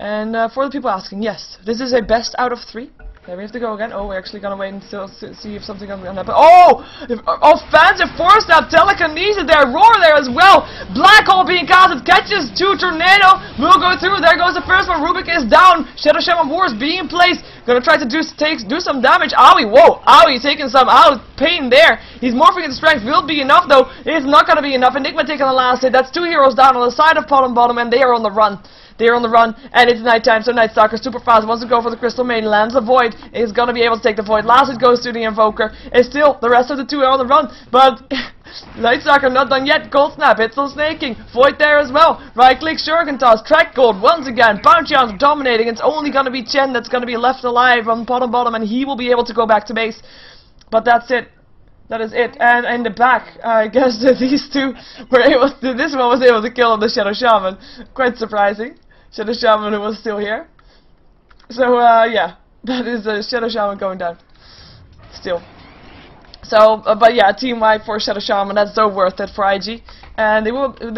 And for the people asking, yes, this is a best out of 3. There we have to go again. Oh, we're actually gonna wait and still see if something gonna happen. Oh! Offensive force up, telekinesis there, roar there as well. Black hole being casted, catches two tornado, will go through. There goes the first one. Rubik is down. Shadow Shaman Wars being placed. Gonna try to do some damage. Owie, whoa, Owie taking some pain there. He's morphing into strength. Will be enough though. It's not gonna be enough. Enigma taking the last hit. That's two heroes down on the side of Potm Bottom, and they are on the run. They're on the run, and it's nighttime, so Night Stalker super fast wants to go for the Crystal Maiden, lands the Void, is gonna be able to take the Void. Last it goes to the Invoker. It's still the rest of the two are on the run, but Night Stalker not done yet. Gold Snap, it's still snaking. Void there as well. Right click, Shuriken Toss, track gold once again. Bounty on dominating. It's only gonna be Chen that's gonna be left alive on Potm Bottom, and he will be able to go back to base. But that's it. That is it. And in the back, I guess that these two were able to, this one was able to kill the Shadow Shaman. Quite surprising. Shadow Shaman who was still here. So yeah, that is Shadow Shaman going down. Still. So, but yeah, team wide for Shadow Shaman, that's so worth it for IG. And they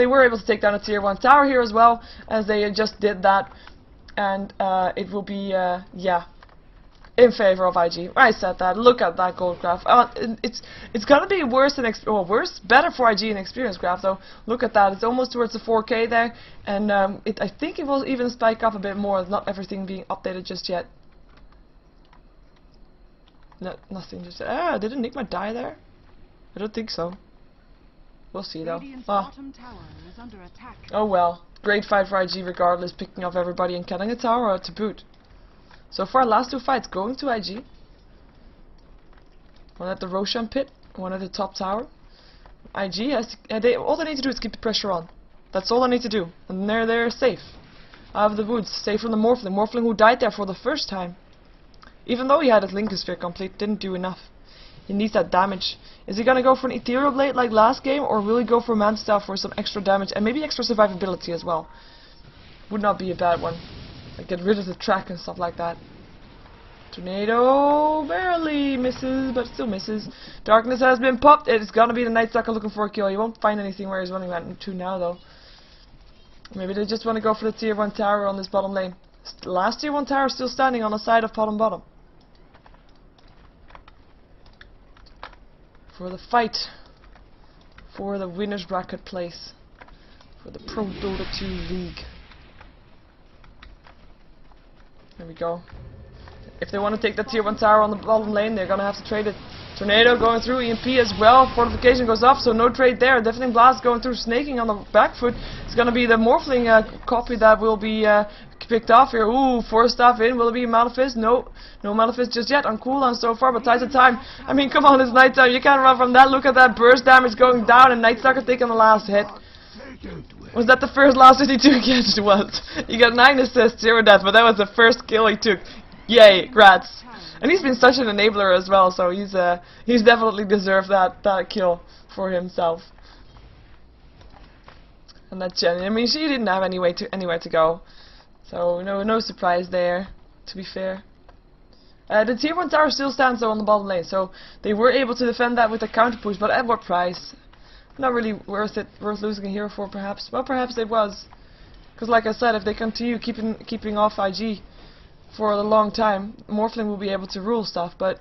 were able to take down a tier 1 tower here as well, as they just did that. And it will be, yeah, in favor of IG. I said that. Look at that gold graph. It's gonna be worse than better for IG in experience graph though. Look at that. It's almost towards the 4K there, and I think it will even spike up a bit more. Not everything being updated just yet. No, nothing just. Did Enigma die there? I don't think so. We'll see though. Oh well. Great fight for IG regardless, picking off everybody and killing a tower to boot. So far, last two fights going to IG. One at the Roshan pit, one at the top tower. IG has all they need to do is keep the pressure on. That's all they need to do, and they're safe. Out of the woods, safe from the Morphling. Morphling who died there for the first time. Even though he had his Linkosphere complete, didn't do enough. He needs that damage. Is he gonna go for an Ethereal Blade like last game, or will he go for Man Staff for some extra damage and maybe extra survivability as well? Would not be a bad one. Like get rid of the track and stuff like that. Tornado barely misses, but still misses. Darkness has been popped. It's gonna be the Night Stalker looking for a kill. You won't find anything where he's running that to now though. Maybe they just want to go for the tier 1 tower on this bottom lane. Last tier 1 tower still standing on the side of Potm Bottom. For the fight. For the winner's bracket place. For the ProDota2 League. There we go. If they want to take the tier 1 tower on the bottom lane, they're gonna have to trade it. Tornado going through, EMP as well, fortification goes off, so no trade there. Deafening Blast going through, snaking on the back foot. It's gonna be the Morphling copy that will be picked off here. Ooh, 4 staff in, will it be Malefice? No Malefice just yet, on cooldown so far, but tides of time. I mean, come on, it's nighttime, you can't run from that. Look at that burst damage going down, and Night Stalker taking the last hit. Was that the first last hit he took? Yes, it was. He got 9 assists, 0 death, but that was the first kill he took. Yay, grats. And he's been such an enabler as well, so he's definitely deserved that kill for himself. And that Jen, I mean, she didn't have anywhere to go, so no surprise there, to be fair. The tier 1 tower still stands though on the bottom lane, so they were able to defend that with a counter push, but at what price? Not really worth losing a hero for, perhaps. Well, perhaps it was, because like I said, if they continue keeping off IG for a long time, Morphling will be able to rule stuff, but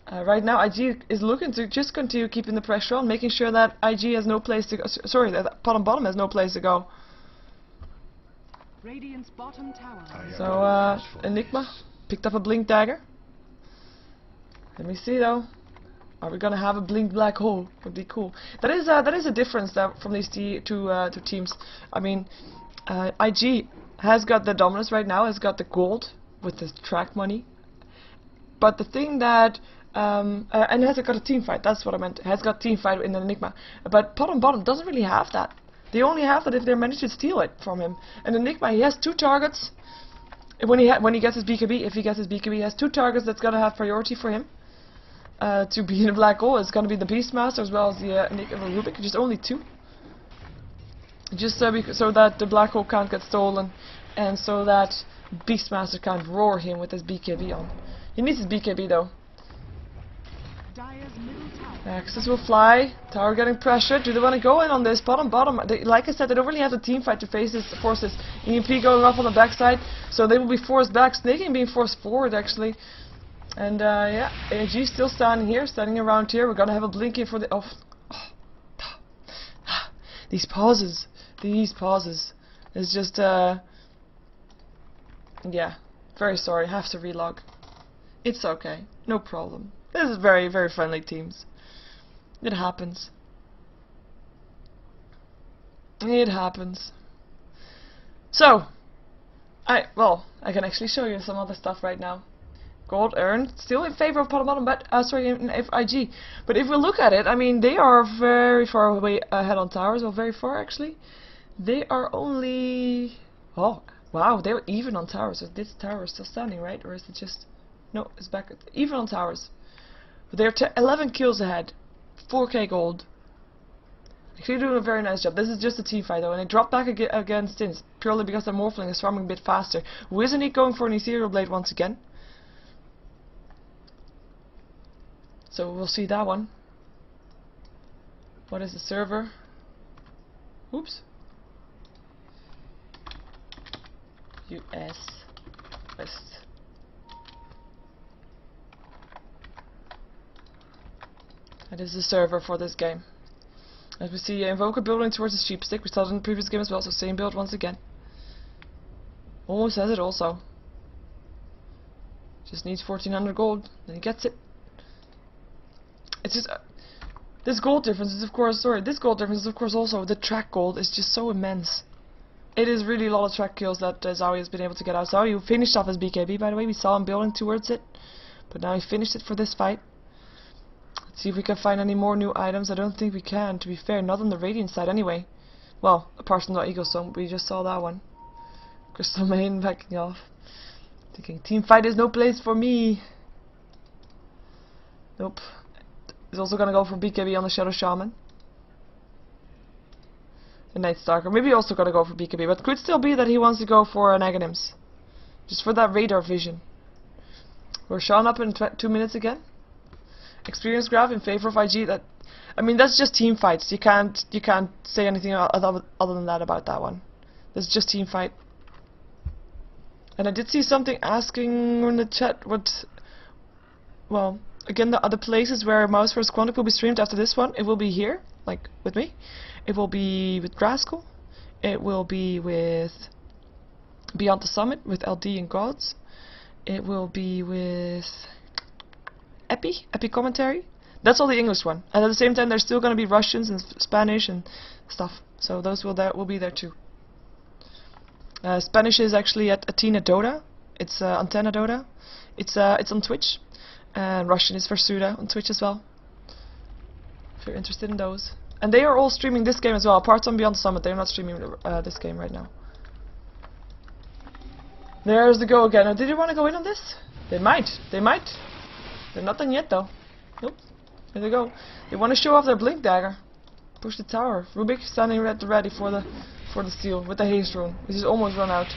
right now IG is looking to just continue keeping the pressure on, making sure that IG has no place to go. Sorry, that Potm Bottom has no place to go.
Radiant's bottom tower.
So Enigma picked up a blink dagger. Let me see though. Are we gonna have a blink black hole? Would be cool. That is a difference from these two teams. I mean, IG has got the dominance right now, has got the gold with the track money. But the thing that, and has got a team fight, that's what I meant, has got team fight in the Enigma. But Potm Bottom doesn't really have that. They only have that if they manage to steal it from him. And Enigma, he has 2 targets. When he gets his BKB, if he gets his BKB, he has 2 targets that's gonna have priority for him. To be in a black hole, it's gonna be the Beastmaster as well as the Rubik, just only 2. Just so that the black hole can't get stolen, and so that Beastmaster can't roar him with his BKB on. He needs his BKB though.
Dire's middle tower.
Axis will fly. Tower getting pressured. Do they want to go in on this? Bottom. Like I said, they don't really have a team fight to face this. Force this EMP going off on the backside, so they will be forced back. Snaking being forced forward actually. And yeah, AG still standing here, standing around here. We're gonna have a blinking for the these pauses. It's just yeah. Very sorry. Have to relog. It's okay. No problem. This is very, very friendly teams. It happens. It happens. So, I can actually show you some other stuff right now. Gold earned, still in favor of Bottom, but sorry, in IG. But if we look at it, I mean, they are very far away ahead on towers. Well, very far actually. They are only. Oh, wow, they were even on towers. So this tower is still standing, right? Or is it just? No, it's back. Even on towers. But they're 11 kills ahead. 4k gold. Actually doing a very nice job. This is just a team fight though, and they drop back against Stins purely because their Morphling is farming a bit faster. Wizard going for an Ethereal Blade once again. So we'll see that one. What is the server? Oops. US West. That is the server for this game. As we see, Invoker building towards the sheep stick. We saw it in the previous game as well, so same build once again. Almost has it also. Just needs 1400 gold, then he gets it. It's just this gold difference is of course also the track gold is just so immense. It is really a lot of track kills that Zowie has been able to get out. Zowie finished off his BKB, by the way. We saw him building towards it, but now he finished it for this fight. Let's see if we can find any more new items. I don't think we can, to be fair. Not on the Radiant side anyway. Well, apart from the Eagle Song, we just saw that one. Crystal Main backing off. Thinking team fight is no place for me. Nope. He's also gonna go for BKB on the Shadow Shaman. The Night Stalker. Maybe also gonna go for BKB, but could still be that he wants to go for an Aghanims. Just for that radar vision. We're Sean up in 2 minutes again. Experience graph in favor of IG. That, I mean, that's just team fights. You can't say anything other than that about that one. That's just team fight. And I did see something asking in the chat what. Well, again, the other places where Mouse vs Quantic will be streamed after this one. It will be here, like with me. It will be with Graskell. It will be with Beyond the Summit with LD and Gods. It will be with Epi commentary. That's all the English one. And at the same time, there's still going to be Russians and Spanish and stuff. So those will be there too. Spanish is actually at Athena Dota. It's Antenna Dota. It's on Twitch. And Russian is for Suda on Twitch as well. If you're interested in those. And they are all streaming this game as well. Apart from Beyond the Summit, they're not streaming this game right now. There's the go again. Now, did you want to go in on this? They might. They might. They're not done yet though. Nope. Here they go. They want to show off their Blink Dagger. Push the tower. Rubik standing ready for the steal with the haste rune, which is almost run out.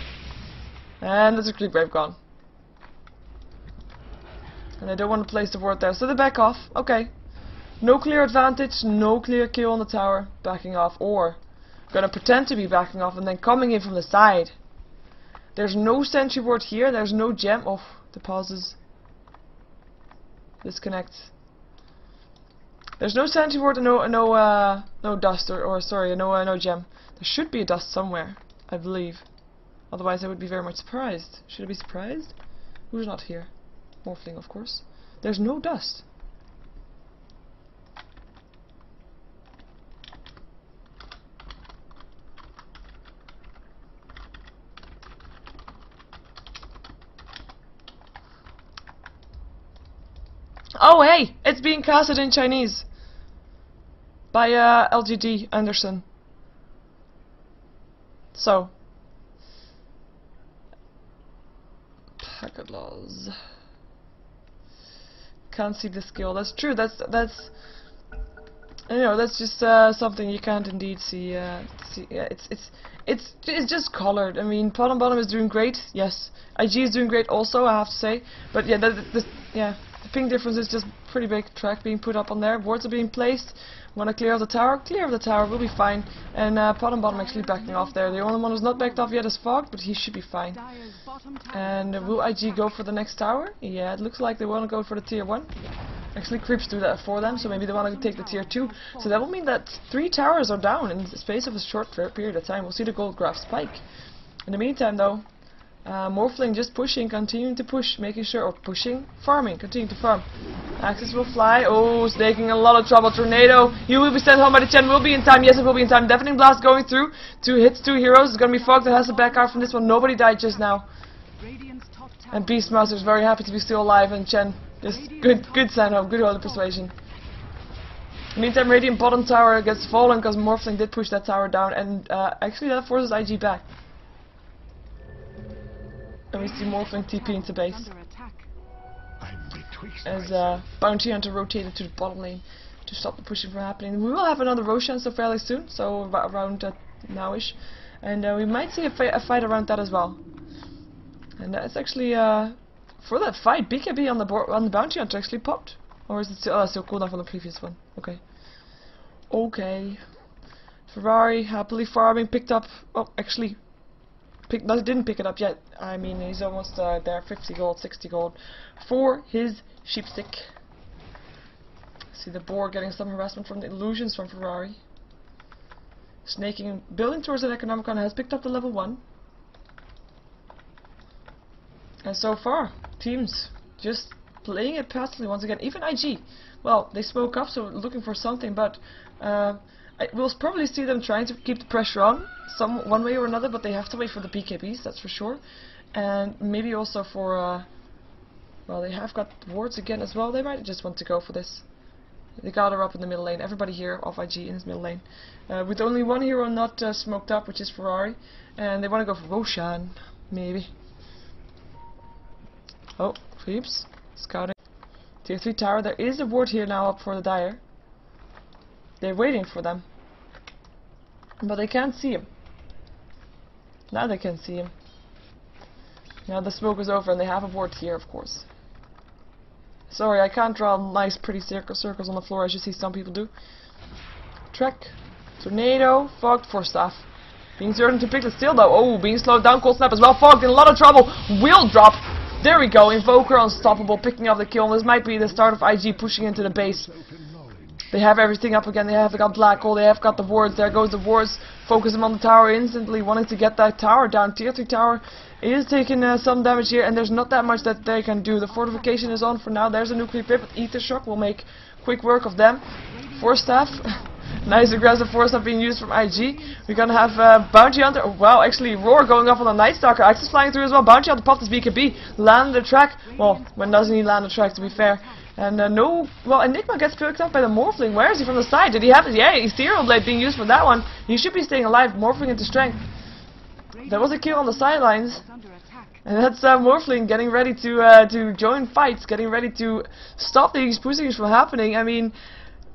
And there's a creep wave gone. And they don't want to place the ward there, so they back off. Okay. No clear advantage, no clear kill on the tower. Backing off, or gonna pretend to be backing off and then coming in from the side. There's no sentry ward here, there's no gem. Oh, the pauses. Disconnect. There's no sentry ward and no dust or sorry, no gem. There should be a dust somewhere, I believe. Otherwise I would be very much surprised. Should I be surprised? Who's not here? Morphling, of course. There's no dust. Oh hey, it's being casted in Chinese by LGD Anderson. So packet laws. Can't see the skill. That's true. That's you know, that's just something you can't indeed see. See, yeah, it's just colored. I mean, Bottom is doing great. Yes, IG is doing great also, I have to say. But yeah, the ping difference is just pretty big. Track being put up on there. Wards are being placed. Want to clear of the tower? Clear of the tower. We'll be fine. And Potm Bottom actually backing off there. The only one who's not backed off yet is Fog, but he should be fine. And will IG go for the next tower? Yeah, it looks like they want to go for the tier 1. Actually, creeps do that for them, so maybe they want to take the tier 2. So that will mean that 3 towers are down in the space of a short period of time. We'll see the gold graph spike. In the meantime, though, Morphling just pushing, continuing to push, making sure, or pushing, farming, continuing to farm. Axis will fly. Oh, it's taking a lot of trouble. Tornado, you will be sent home by the Chen. Will be in time. Yes, it will be in time. Deafening Blast going through. 2 hits, 2 heroes. It's gonna be Fog that has to back out from this one. Nobody died just now. And Beastmaster is very happy to be still alive, and Chen just good send home, good holy persuasion. Meantime, Radiant bottom tower gets fallen because Morphling did push that tower down, and actually that forces IG back. And we see Morphling TP into base. As Bounty Hunter rotated to the bottom lane to stop the pushing from happening. We will have another Roshan so fairly soon, so around nowish. And we might see a fight around that as well. And that's actually, for that fight, BKB on the Bounty Hunter actually popped. Or is it still, still cooldown from the previous one? Okay. Okay. Ferrari happily farming, picked up, oh, actually, didn't pick it up yet. I mean, he's almost there, 50 gold, 60 gold for his sheepstick. See the boar getting some harassment from the illusions from Ferrari. Snaking, building towards an Economicon, has picked up the level 1. And so far, teams just playing it passively once again. Even IG, well, they spoke up, so looking for something, but we'll probably see them trying to keep the pressure on, one way or another, but they have to wait for the BKBs, that's for sure. And maybe also for, well, they have got wards again as well. They might just want to go for this. They got her up in the middle lane. Everybody here off IG in his middle lane. With only one hero not smoked up, which is Ferrari. And they want to go for Roshan, maybe. Oh, creeps. Scouting. Tier 3 tower. There is a ward here now up for the Dire. They're waiting for them. But they can't see him. Now they can see him. Now the smoke is over and they have a ward here, of course. Sorry, I can't draw nice pretty circles on the floor as you see some people do. Trek. Tornado. Fogged for staff. Being certain to pick the steal though. Oh, being slowed down. Cold snap as well. Fogged in a lot of trouble. Will drop. There we go. Invoker unstoppable. Picking up the kill. This might be the start of IG pushing into the base. They have everything up again. They have got black hole. They have got the wards. There goes the wards. Focus them on the tower instantly. Wanting to get that tower down. Tier 3 tower is taking some damage here. And there's not that much that they can do. The fortification is on for now. There's a nuclear pip. Ether shock will make quick work of them. Force staff. Nice aggressive force staff being used from IG. We're gonna have Bounty Hunter. Oh, wow, actually Roar going off on the Night Stalker. Axis flying through as well. Bounty Hunter popped his BKB. Land the track. Well, when doesn't he land the track, to be fair? And no, well, Enigma gets picked up by the Morphling. Where is he from the side? Did he have it? Yeah, Ethereal Blade being used for that one. He should be staying alive, morphing into strength. There was a kill on the sidelines. And that's Morphling getting ready to join fights, getting ready to stop these pushings from happening. I mean,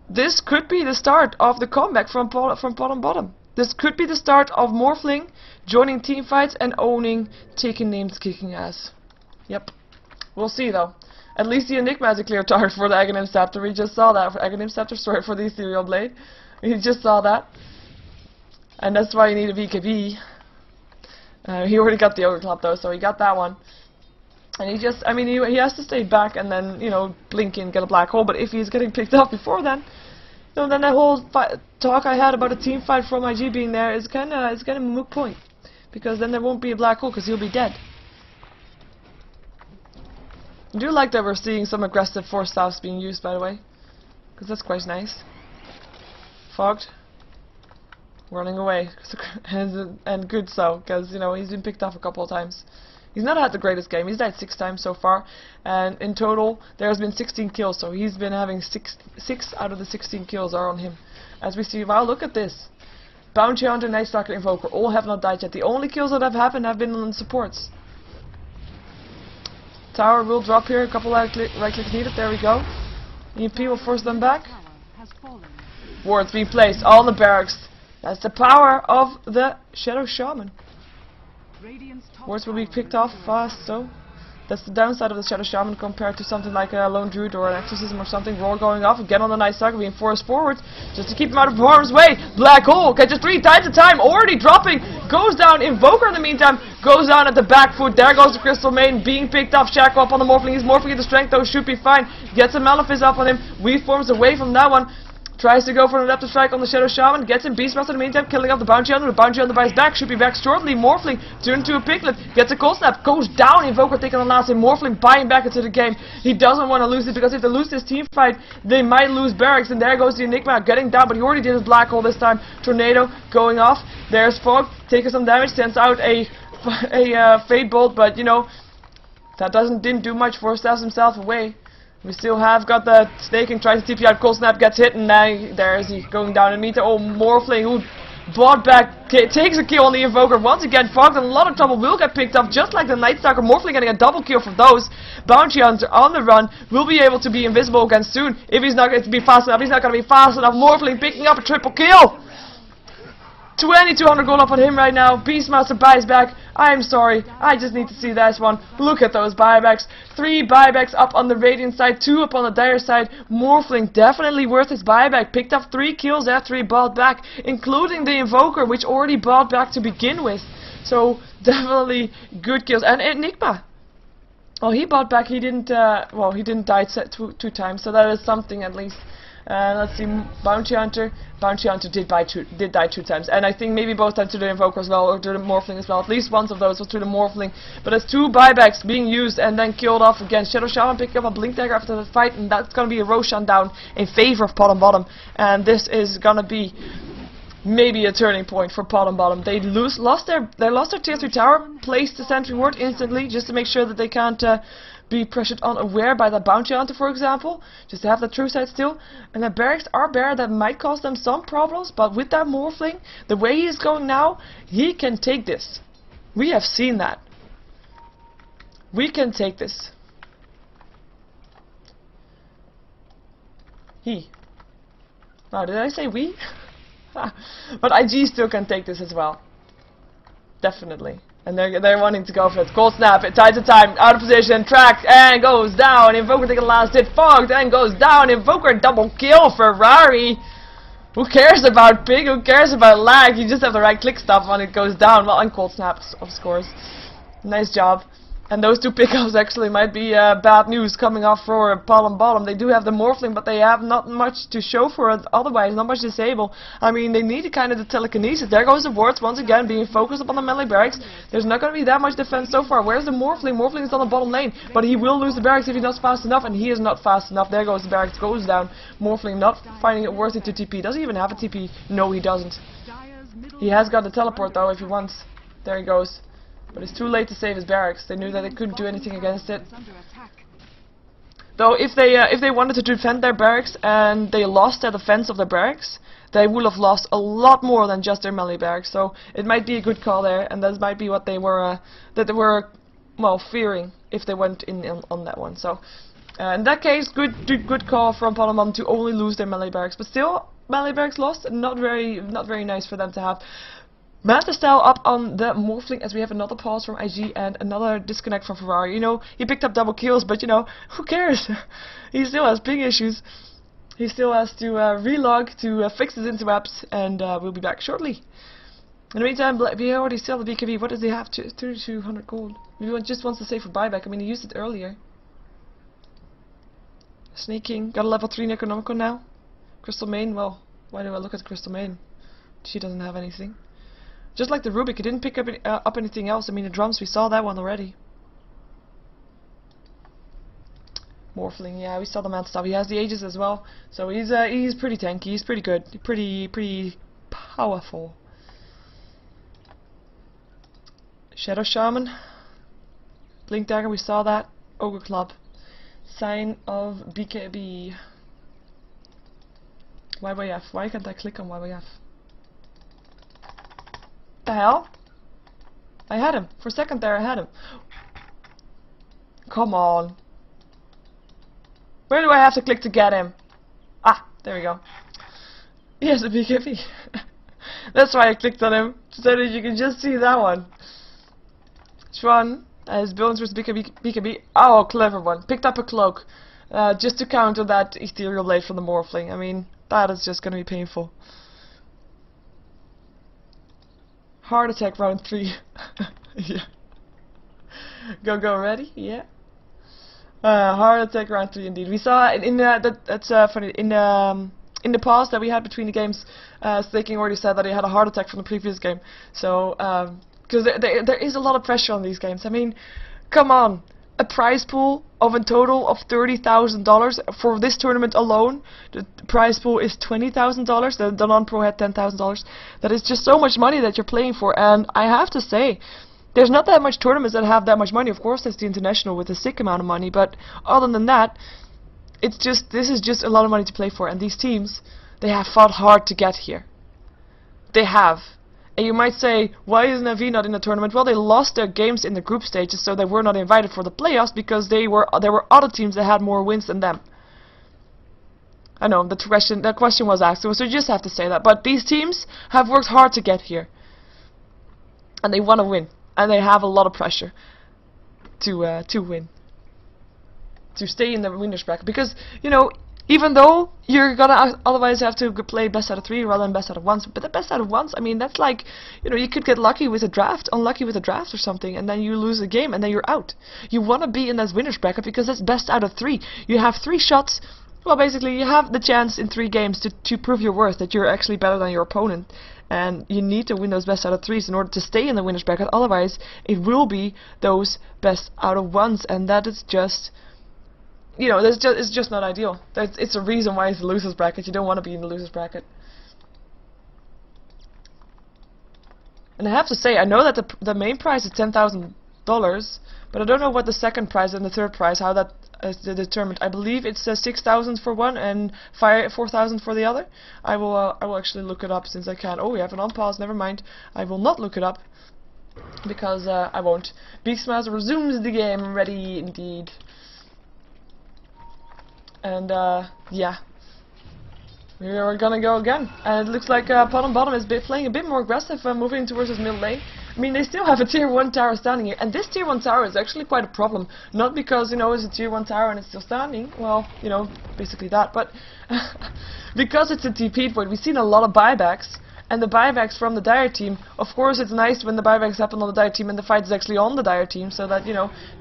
this could be the start of the comeback from Potm Bottom. This could be the start of Morphling joining team fights and owning, taking names, kicking ass. Yep. We'll see though. At least the Enigma has a clear target for the Aghanim Scepter. We just saw that for Aghanim Scepter, sorry, for the Ethereal Blade. We just saw that. And that's why you need a BKB. He already got the Ogre Club though, so he got that one. And he just, I mean, he has to stay back and then, you know, blink and get a black hole. But if he's getting picked up before then, you know, then that whole talk I had about a team fight from IG being there is kind of a moot point. Because then there won't be a black hole because he'll be dead. I do like that we're seeing some aggressive force staffs being used, by the way. Because that's quite nice. Fogged. Running away. And good so, because, you know, he's been picked off a couple of times. He's not had the greatest game. He's died 6 times so far. And in total, there has been 16 kills. So he's been having 6 out of the 16 kills are on him. As we see, wow, look at this. Bounty Hunter, Night Stalker, Invoker, all have not died yet. The only kills that have happened have been on supports. Tower will drop here, a couple right clicks needed, there we go. EMP will force them back. Wards being placed, all in the barracks. That's the power of the Shadow Shaman. Wards will be picked off fast, so That's the downside of the Shadow Shaman compared to something like a Lone Druid or an Exorcism or something. Roar going off, again on the nice sucker, being forced forward just to keep him out of harm's way. Black Hole catches 3 times a time, already dropping, goes down. Invoker in the meantime goes down at the back foot. There goes the Crystal Maiden being picked up. Shackle up on the Morphling. He's morphing into strength though, should be fine. Gets a Malefice up on him. Weave forms away from that one. Tries to go for an adaptive strike on the Shadow Shaman, gets him Beastmaster in the meantime, killing off the Bounty Hunter. The Bounty Hunter buys back, should be back shortly. Morphling turned to a Piglet, gets a Cold Snap, goes down. Invoker taking the last hit. Morphling buying back into the game. He doesn't want to lose it because if they lose this team fight, they might lose Barracks. And there goes the Enigma getting down, but he already did his Black Hole this time. Tornado going off. There's Fog taking some damage, sends out a Fate Bolt, but you know that didn't do much. Forces himself away. We still have got the Snaking, tries to TP out, Cold Snap gets hit, and now there is he going down in meter. Oh, Morphling, who bought back, takes a kill on the Invoker. Once again, Fogged in a lot of trouble, will get picked up, just like the Night Stalker. Morphling getting a double kill from those. Bounty Hunter on the run, will be able to be invisible again soon. If he's not going to be fast enough, he's not going to be fast enough. Morphling picking up a triple kill. 2200 gold up on him right now. Beastmaster buys back. I'm sorry, I just need to see this one. Look at those buybacks. 3 buybacks up on the Radiant side, 2 up on the Dire side. Morphling definitely worth his buyback. Picked up 3 kills after he bought back, including the Invoker, which already bought back to begin with. So definitely good kills. And Enigma. Oh, he bought back. He didn't. Well, he didn't die two times, so that is something at least. Let's see, Bounty Hunter. Bounty Hunter did die 2 times, and I think maybe both times to the Invoker as well, or to the Morphling as well. At least once of those was to the Morphling. But there's 2 buybacks being used and then killed off again. Shadow Shaman picking up a Blink Dagger after the fight, and that's gonna be a Roshan down in favor of Potm Bottom. And this is gonna be maybe a turning point for Potm Bottom. They lost their tier 3 tower, placed the Sentry Ward instantly, just to make sure that they can't be pressured unaware by the Bounty Hunter, for example, just to have the true side still. And the Barracks are bare, that might cause them some problems, but with that Morphling, the way he is going now, he can take this. We have seen that. We can take this. Oh, did I say we? But IG still can take this as well. Definitely. And they're wanting to go for it. Cold Snap, it ties the time, out of position, tracked, and goes down. Invoker taking the last hit, Fogged, and goes down. Invoker double kill, Ferrari. Who cares about ping? Who cares about lag? You just have the right click stuff when it goes down. Well, and Cold Snap, of course. Nice job. And those 2 pickups actually might be bad news coming off for Potm Bottom. They do have the Morphling, but they have not much to show for it otherwise, not much disable. I mean, they need kind of the telekinesis. There goes the wards once again, being focused upon the melee barracks. There's not going to be that much defense so far. Where's the Morphling? Morphling is on the bottom lane, but he will lose the barracks if he's not fast enough, and he is not fast enough. There goes the barracks, goes down. Morphling not finding it worth it to TP. Does he even have a TP? No, he doesn't. He has got the teleport though if he wants. There he goes. But it's too late to save his barracks. They knew that they couldn't do anything against it. Though if they wanted to defend their barracks and they lost their defense of their barracks, they would have lost a lot more than just their melee barracks. So it might be a good call there, and that might be what they were well, fearing if they went in on that one. So in that case, good call from Potm Bottom to only lose their melee barracks, but still melee barracks lost, and not very nice for them to have. Master Style up on the Morphling as we have another pause from IG and another disconnect from Ferrari. You know, he picked up double kills, but you know, who cares? He still has big issues. He still has to relog to fix his interwebs, and we'll be back shortly. In the meantime, we already sell the BKB. What does he have? 3200 gold. Maybe he just wants to save for buyback. I mean, he used it earlier. Sneaking. Got a level 3 Necronomicon now. Crystal Main. Well, why do I look at Crystal Main? She doesn't have anything. Just like the Rubik, he didn't pick up anything else. I mean, the drums, we saw that one already. Morphling, yeah, we saw the man stuff. He has the Aegis as well, so he's pretty tanky. He's pretty good, pretty powerful. Shadow Shaman, Blink Dagger, we saw that. Ogre Club, Sign of BKB. YYF. Why can't I click on YYF? The hell? I had him. For a second there I had him. Come on. Where do I have to click to get him? Ah, there we go. He has a BKB. That's why I clicked on him, so that you can just see that one. Which one? As buildings versus BKB. Oh, clever one. Picked up a cloak. Just to counter that ethereal blade from the Morphling. I mean, that is just gonna be painful. Heart attack round 3. Yeah. Go, ready? Yeah. Heart attack round 3 indeed. We saw that's funny in the pause that we had between the games. Staking already said that he had a heart attack from the previous game. So because there is a lot of pressure on these games. I mean, come on, a prize pool of a total of $30,000 for this tournament alone. The prize pool is $20,000. The non-pro had $10,000. That is just so much money that you're playing for, and I have to say, there's not that much tournaments that have that much money. Of course, there's the international with a sick amount of money, but other than that, this is just a lot of money to play for. And these teams, they have fought hard to get here. They have. And you might say, why is Navi not in the tournament? Well, they lost their games in the group stages, so they were not invited for the playoffs because there were other teams that had more wins than them. I know the question was asked, so you just have to say that. But these teams have worked hard to get here, and they want to win, and they have a lot of pressure to win, to stay in the winners bracket. Because even though you're gonna otherwise have to play best out of 3 rather than best out of 1, but the best out of 1s, I mean, that's like, you could get lucky with a draft, unlucky with a draft or something, and then you lose a game, and then you're out. You want to be in this winners bracket because that's best out of 3. You have 3 shots. Well, basically, you have the chance in 3 games to prove your worth, that you're actually better than your opponent, and you need to win those best out of 3s in order to stay in the winners bracket. Otherwise, it will be those best out of 1s, and that is just, it's just not ideal. It's a reason why it's the losers bracket. You don't want to be in the losers bracket. And I have to say, I know that the main prize is $10,000, but I don't know what the second prize and the third prize, how that is determined. I believe it's 6,000 for one and 4,000 for the other. I will actually look it up since I can. Oh, we have an on pause. Never mind. I will not look it up because I won't. Beastmaster resumes the game. Ready indeed. And yeah, we are gonna go again. And it looks like Potm Bottom is playing a bit more aggressive, moving towards his mid lane. I mean, they still have a tier 1 tower standing here, and this tier 1 tower is actually quite a problem. Not because, it's a tier 1 tower and it's still standing, well, basically that, but because it's a TP point. We've seen a lot of buybacks, and the buybacks from the Dire team, of course it's nice when the buybacks happen on the Dire team and the fight is actually on the Dire team, so that,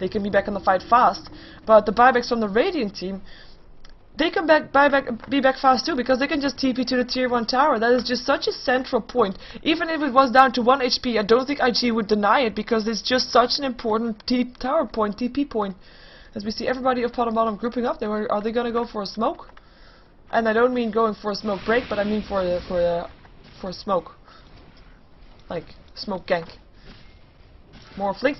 they can be back in the fight fast. But the buybacks from the Radiant team, they can be back fast too, because they can just TP to the tier 1 tower. That is just such a central point. Even if it was down to 1 HP, I don't think IG would deny it, because it's just such an important tower point, TP point. As we see everybody of Potm Bottom grouping up, are they gonna go for a smoke? And I don't mean going for a smoke break, but I mean for a smoke, like smoke gank. More flick.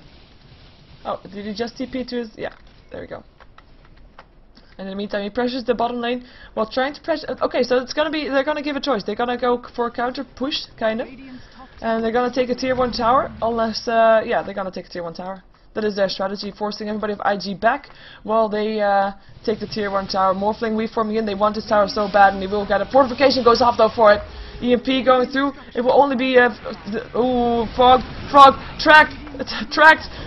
Oh, did he just TP to his? Yeah, there we go. And in the meantime, he pressures the bottom lane while trying to pressure. Okay, so they're gonna give a choice. They're gonna go for a counter push, kind of, and they're gonna take a tier 1 tower. Unless, yeah, they're gonna take a tier 1 tower. That is their strategy, forcing everybody of IG back while they take the tier 1 tower. Morphling weave forming in. They want this tower so bad, and they will get it. Fortification goes off though for it. EMP going through. It will only be ooh, frog tracked,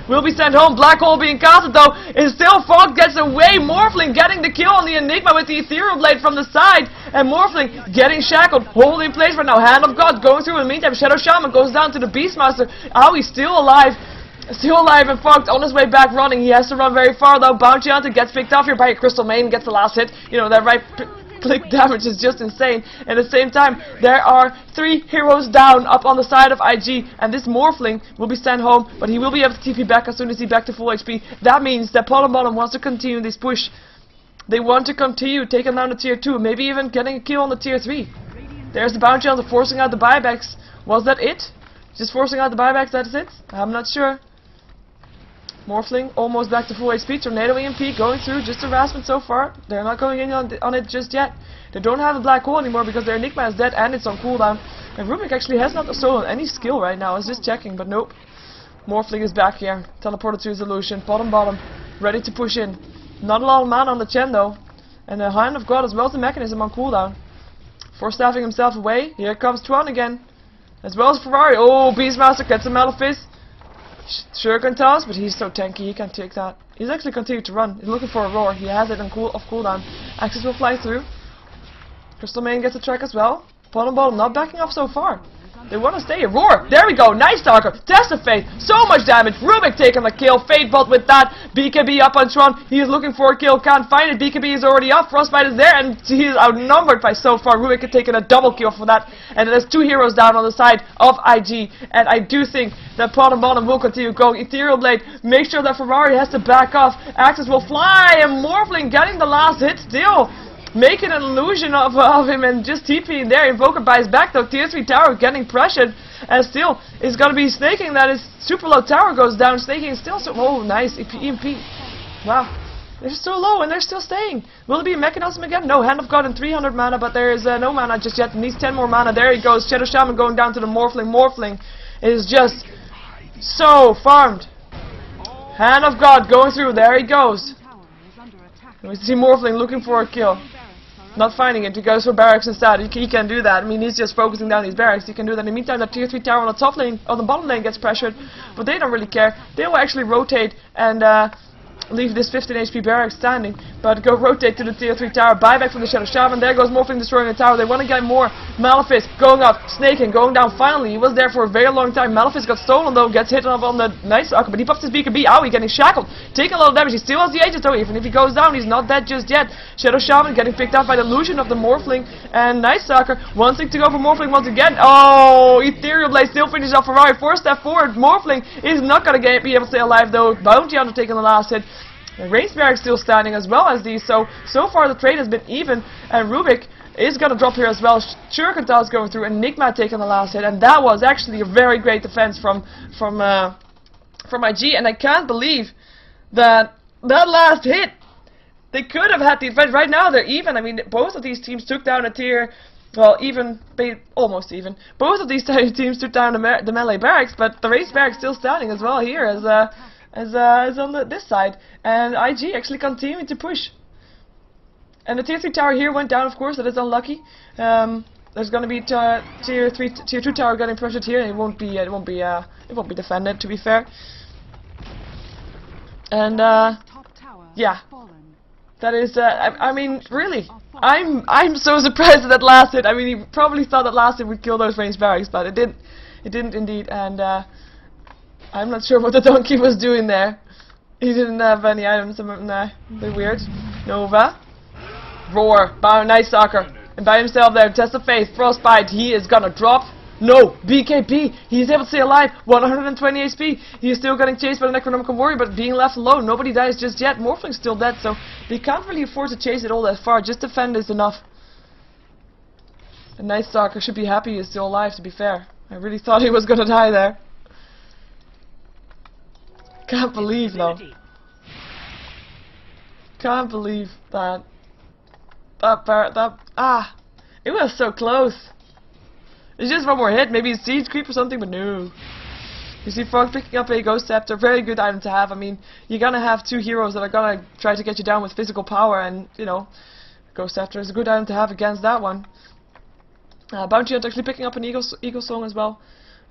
will be sent home. Black hole being casted though. Is still Fog gets away. Morphling getting the kill on the Enigma with the ethereal blade from the side, and Morphling getting shackled, holding in place right now. Hand of God going through. In the meantime, Shadow Shaman goes down to the Beastmaster. Oh, he's still alive. Still alive, and Fog on his way back running. He has to run very far though. Bounty Hunter gets picked off here by a Crystal Main, gets the last hit. That right click damage is just insane. At the same time, there are 3 heroes down up on the side of IG, and this Morphling will be sent home, but he will be able to TP back as soon as he's back to full HP. That means that Potm Bottom wants to continue this push. They want to continue taking down the tier 2, maybe even getting a kill on the tier 3. There's the Bounty Hunter forcing out the buybacks. Was that it? Just forcing out the buybacks, that's it? I'm not sure. Morphling almost back to full HP. Tornado EMP going through, just harassment so far. They're not going in on it just yet. They don't have a black hole anymore because their Enigma is dead and it's on cooldown. And Rubik actually has not stolen any skill right now. I was just checking, but nope. Morphling is back here. Teleported to his illusion. Potm Bottom ready to push in. Not a lot of mana on the Chen though. And the Hand of God as well as the Mechanism on cooldown. Force staffing himself away. Here comes Twan again. As well as Ferrari. Oh, Beastmaster gets a Malefice. Shuriken toss, but he's so tanky, he can't take that. He's actually continued to run. He's looking for a roar. He has it on cooldown. Axis will fly through. Crystal Main gets a track as well. Bottom Bottom not backing off so far. They want to stay here. Roar! There we go! Nice Stalker! Test of Fate! So much damage! Rubik taking the kill. Fatebot with that. BKB up on Tron. He is looking for a kill. Can't find it. BKB is already up. Frostbite is there. And he is outnumbered by so far. Rubik had taken a double kill for that. And there's 2 heroes down on the side of IG. And I do think that Bottom Bottom will continue going. Ethereal Blade. Make sure that Ferrari has to back off. Axis will fly. And Morphling getting the last hit still. Making an illusion of him and just TPing there. Invoker buys back though. Tier 3 tower getting pressured. And still is going to be snaking that his super low tower goes down. Snaking still so. Oh, nice. EMP. Wow. They're so low and they're still staying. Will it be a mechanism again? No. Hand of God and 300 mana, but there is no mana just yet. Needs 10 more mana. There he goes. Shadow Shaman going down to the Morphling. Morphling is just so farmed. Hand of God going through. There he goes. We see Morphling looking for a kill. Not finding it, he goes for barracks instead. He can do that. I mean, he's just focusing down these barracks. He can do that. In the meantime, the tier 3 tower on the top lane, on the bottom lane gets pressured, but they don't really care. They will actually rotate and leave this 15 HP barracks standing, but go rotate to the tier 3 tower. Buyback from the Shadow Shaman. There goes Morphling destroying the tower. They want to get more. Malefice going up, snaking, going down finally. He was there for a very long time. Malefice got stolen though, gets hit up on the Night Stalker, but he pops his BKB. Owie, getting shackled. Taking a lot of damage. He still has the Aegis though. Even if he goes down, he's not dead just yet. Shadow Shaman getting picked up by the illusion of the Morphling, and Night Stalker wanting to go for Morphling once again. Oh, Ethereal Blade still finishes off Ferrari. 4 step forward. Morphling is not going to be able to stay alive though. Bounty Hunter taking the last hit. Race Barracks still standing as well as these, so far the trade has been even, and Rubik is going to drop here as well. Shuriken is going through, and Enigma taking the last hit, and that was actually a very great defense from IG, and I can't believe that last hit. They could have had the advantage. Right now they're even. I mean, both of these teams took down a tier, well, even, almost even. Both of these teams took down the melee barracks, but the Race Barracks still standing as well here as on this side, and IG actually continuing to push. And the tier 3 tower here went down, of course. That is unlucky. There's going to be tier 2 tower getting pressured here. It won't be defended, to be fair. And yeah, that is. I mean, really, I'm so surprised at that last hit. I mean, he probably thought that last hit would kill those ranged barracks, but it didn't. It didn't indeed, and. I'm not sure what the donkey was doing there. He didn't have any items. Nah, they're weird. Nova. Roar. Nice Stalker. And by himself there. Test of Faith. Frostbite. He is gonna drop. No. BKB. He's able to stay alive. 120 HP. He's still getting chased by the Necronomicon Warrior, but being left alone. Nobody dies just yet. Morphling's still dead, so they can't really afford to chase it all that far. Just defend is enough. And Night Stalker should be happy he's still alive, to be fair. I really thought he was gonna die there. Can't believe though. Can't believe that. It was so close. It's just one more hit, maybe a siege creep or something, but no. You see Frog picking up a Ghost Scepter, very good item to have. I mean, you're gonna have 2 heroes that are gonna try to get you down with physical power, and you know, Ghost Scepter is a good item to have against that one. Bounty Hunter actually picking up an Eagle Song as well.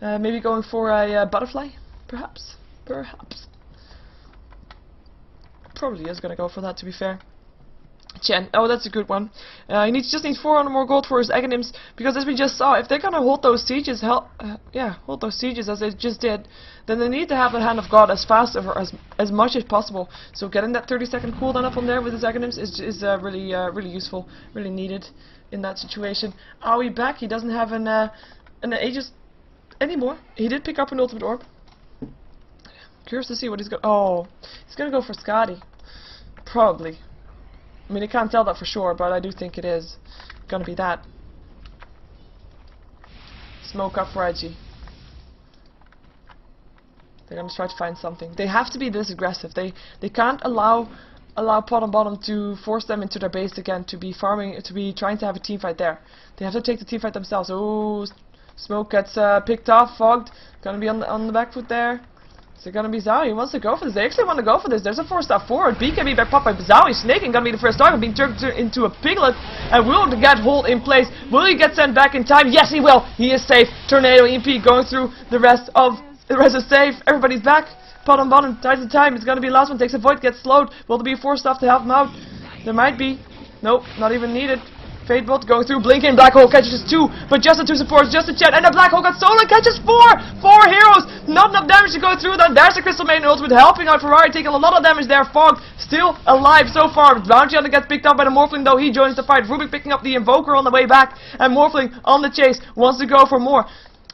Maybe going for a Butterfly, perhaps. Perhaps. Probably is going to go for that, to be fair. Chen. Oh, that's a good one. He just needs 400 more gold for his Aghanim's, because as we just saw, if they're going to hold those sieges, hold those sieges as they just did, then they need to have the Hand of God as fast or as much as possible. So getting that 30-second cooldown up on there with his Aghanim's is really useful, really needed in that situation. Owie back. He doesn't have an Aegis anymore. He did pick up an Ultimate Orb. Curious to see what he's going. Oh, he's going to go for Skadi. Probably. I mean, I can't tell that for sure, but I do think it is going to be that. Smoke up for IG. They're going to try to find something. They have to be this aggressive. They can't allow Potm Bottom to force them into their base again, to be farming, to be trying to have a team fight there. They have to take the team fight themselves. Oh, Smoke gets picked off, fogged. Going to be on the back foot there. Is it going to be Zowie? He wants to go for this. They actually want to go for this. There's a 4-star forward. BKB back pop by Zowie. Snaking going to be the first target, being turned into a piglet. And will get hold in place. Will he get sent back in time? Yes, he will. He is safe. Tornado EMP going through. The rest is safe. Everybody's back. Bottom, tides the time. It's gonna be the last one. Takes a void, gets slowed. Will there be 4 stuff to help him out? There might be. Nope, not even needed. Fatebot going through, blinking, black hole catches 2, but just the 2 supports, just a chat, and the black hole got stolen, catches 4! 4 heroes! Not enough damage to go through that. There's the Crystal Maiden ultimate helping out Ferrari, taking a lot of damage there. Fog still alive so far. Bounty Hunter gets picked up by the Morphling though, he joins the fight. Rubik picking up the Invoker on the way back, and Morphling on the chase, wants to go for more.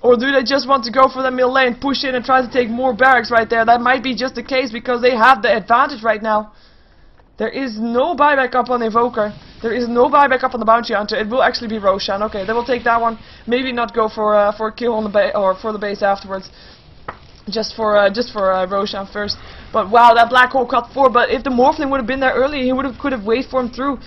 Or do they just want to go for the middle lane, push in and try to take more barracks right there? That might be just the case because they have the advantage right now. There is no buyback up on Invoker. There is no buyback up on the Bounty Hunter. It will actually be Roshan. Okay, they will take that one. Maybe not go for a kill on the base or for the base afterwards. Just for Roshan first. But wow, that black hole cut 4. But if the Morphling would have been there earlier, he could have waited for him through.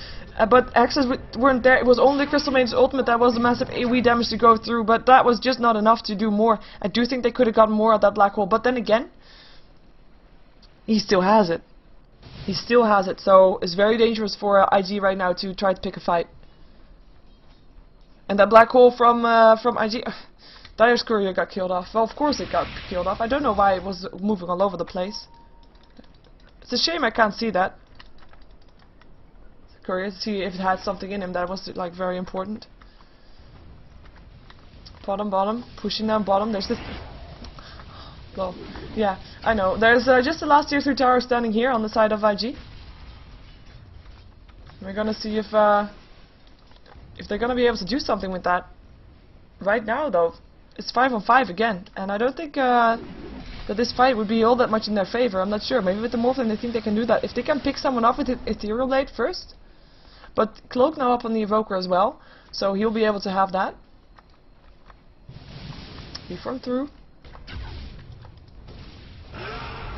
But access weren't there. It was only Crystal Maiden's ultimate that was the massive AoE damage to go through. But that was just not enough to do more. I do think they could have gotten more at that black hole. But then again, he still has it. He still has it, so it's very dangerous for IG right now to try to pick a fight. And that black hole from IG, Dire's courier got killed off. Well, of course it got killed off. I don't know why it was moving all over the place. It's a shame I can't see that. Courier, see if it had something in him that was like very important. Bottom, pushing down bottom. There's this. Well, yeah, I know. There's just the last tier 3 tower standing here on the side of IG. We're gonna see if they're gonna be able to do something with that. Right now, though, it's 5 on 5 again, and I don't think that this fight would be all that much in their favor. I'm not sure. Maybe with the Morphling they think they can do that. If they can pick someone off with Ethereal Blade first, but Cloak now up on the Evoker as well, so he'll be able to have that. Before him through.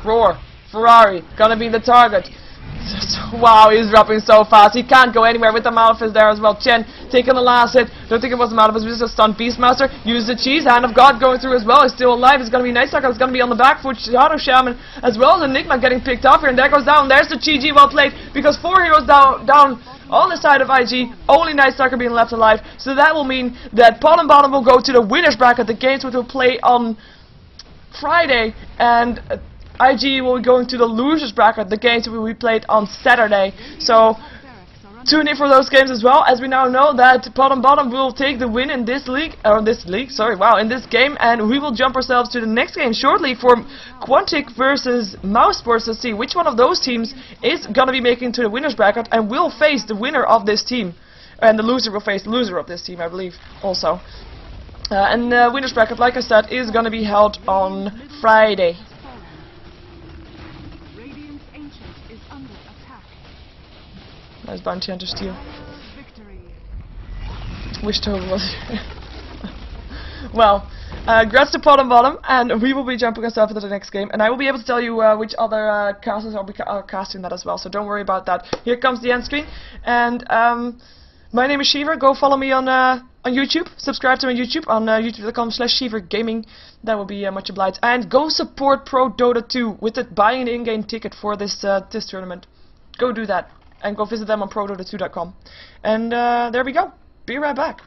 Roar! Ferrari! Gonna be the target! Wow, he's dropping so fast. He can't go anywhere with the Malphite there as well. Chen taking the last hit. Don't think it was the Malphite, it was just a stunned Beastmaster. Use the cheese. Hand of God going through as well. He's still alive. It's gonna be Night Stalker. It's gonna be on the back foot. Shadow Shaman as well as Enigma getting picked off here. And there goes down. There's the GG, well played. Because 4 heroes down on the side of IG. Only Night Stalker being left alive. So that will mean that Potm Bottom will go to the winners bracket. The games which will play on Friday. And IG will be going to the losers bracket, the games will be played on Saturday. So tune in for those games as well, as we now know that Potm Bottom will take the win in this league, in this game, and we will jump ourselves to the next game shortly for Quantic versus Mousesports to see which one of those teams is gonna be making to the winners bracket and will face the winner of this team, and the loser will face the loser of this team, I believe, also. And the winners bracket, like I said, is gonna be held on Friday. Nice Bounty Hunter steal. Wish Toby was here. Well, congrats to Potm Bottom, and we will be jumping ourselves into the next game, and I will be able to tell you which other casters are casting that as well, so don't worry about that. Here comes the end screen, and my name is Sheever. Go follow me on YouTube, subscribe to my YouTube on youtube.com/SheeverGaming. That will be much obliged, and go support ProDota2 with it buying the in-game ticket for this tournament. Go do that. And go visit them on ProDota2.com. And there we go. Be right back.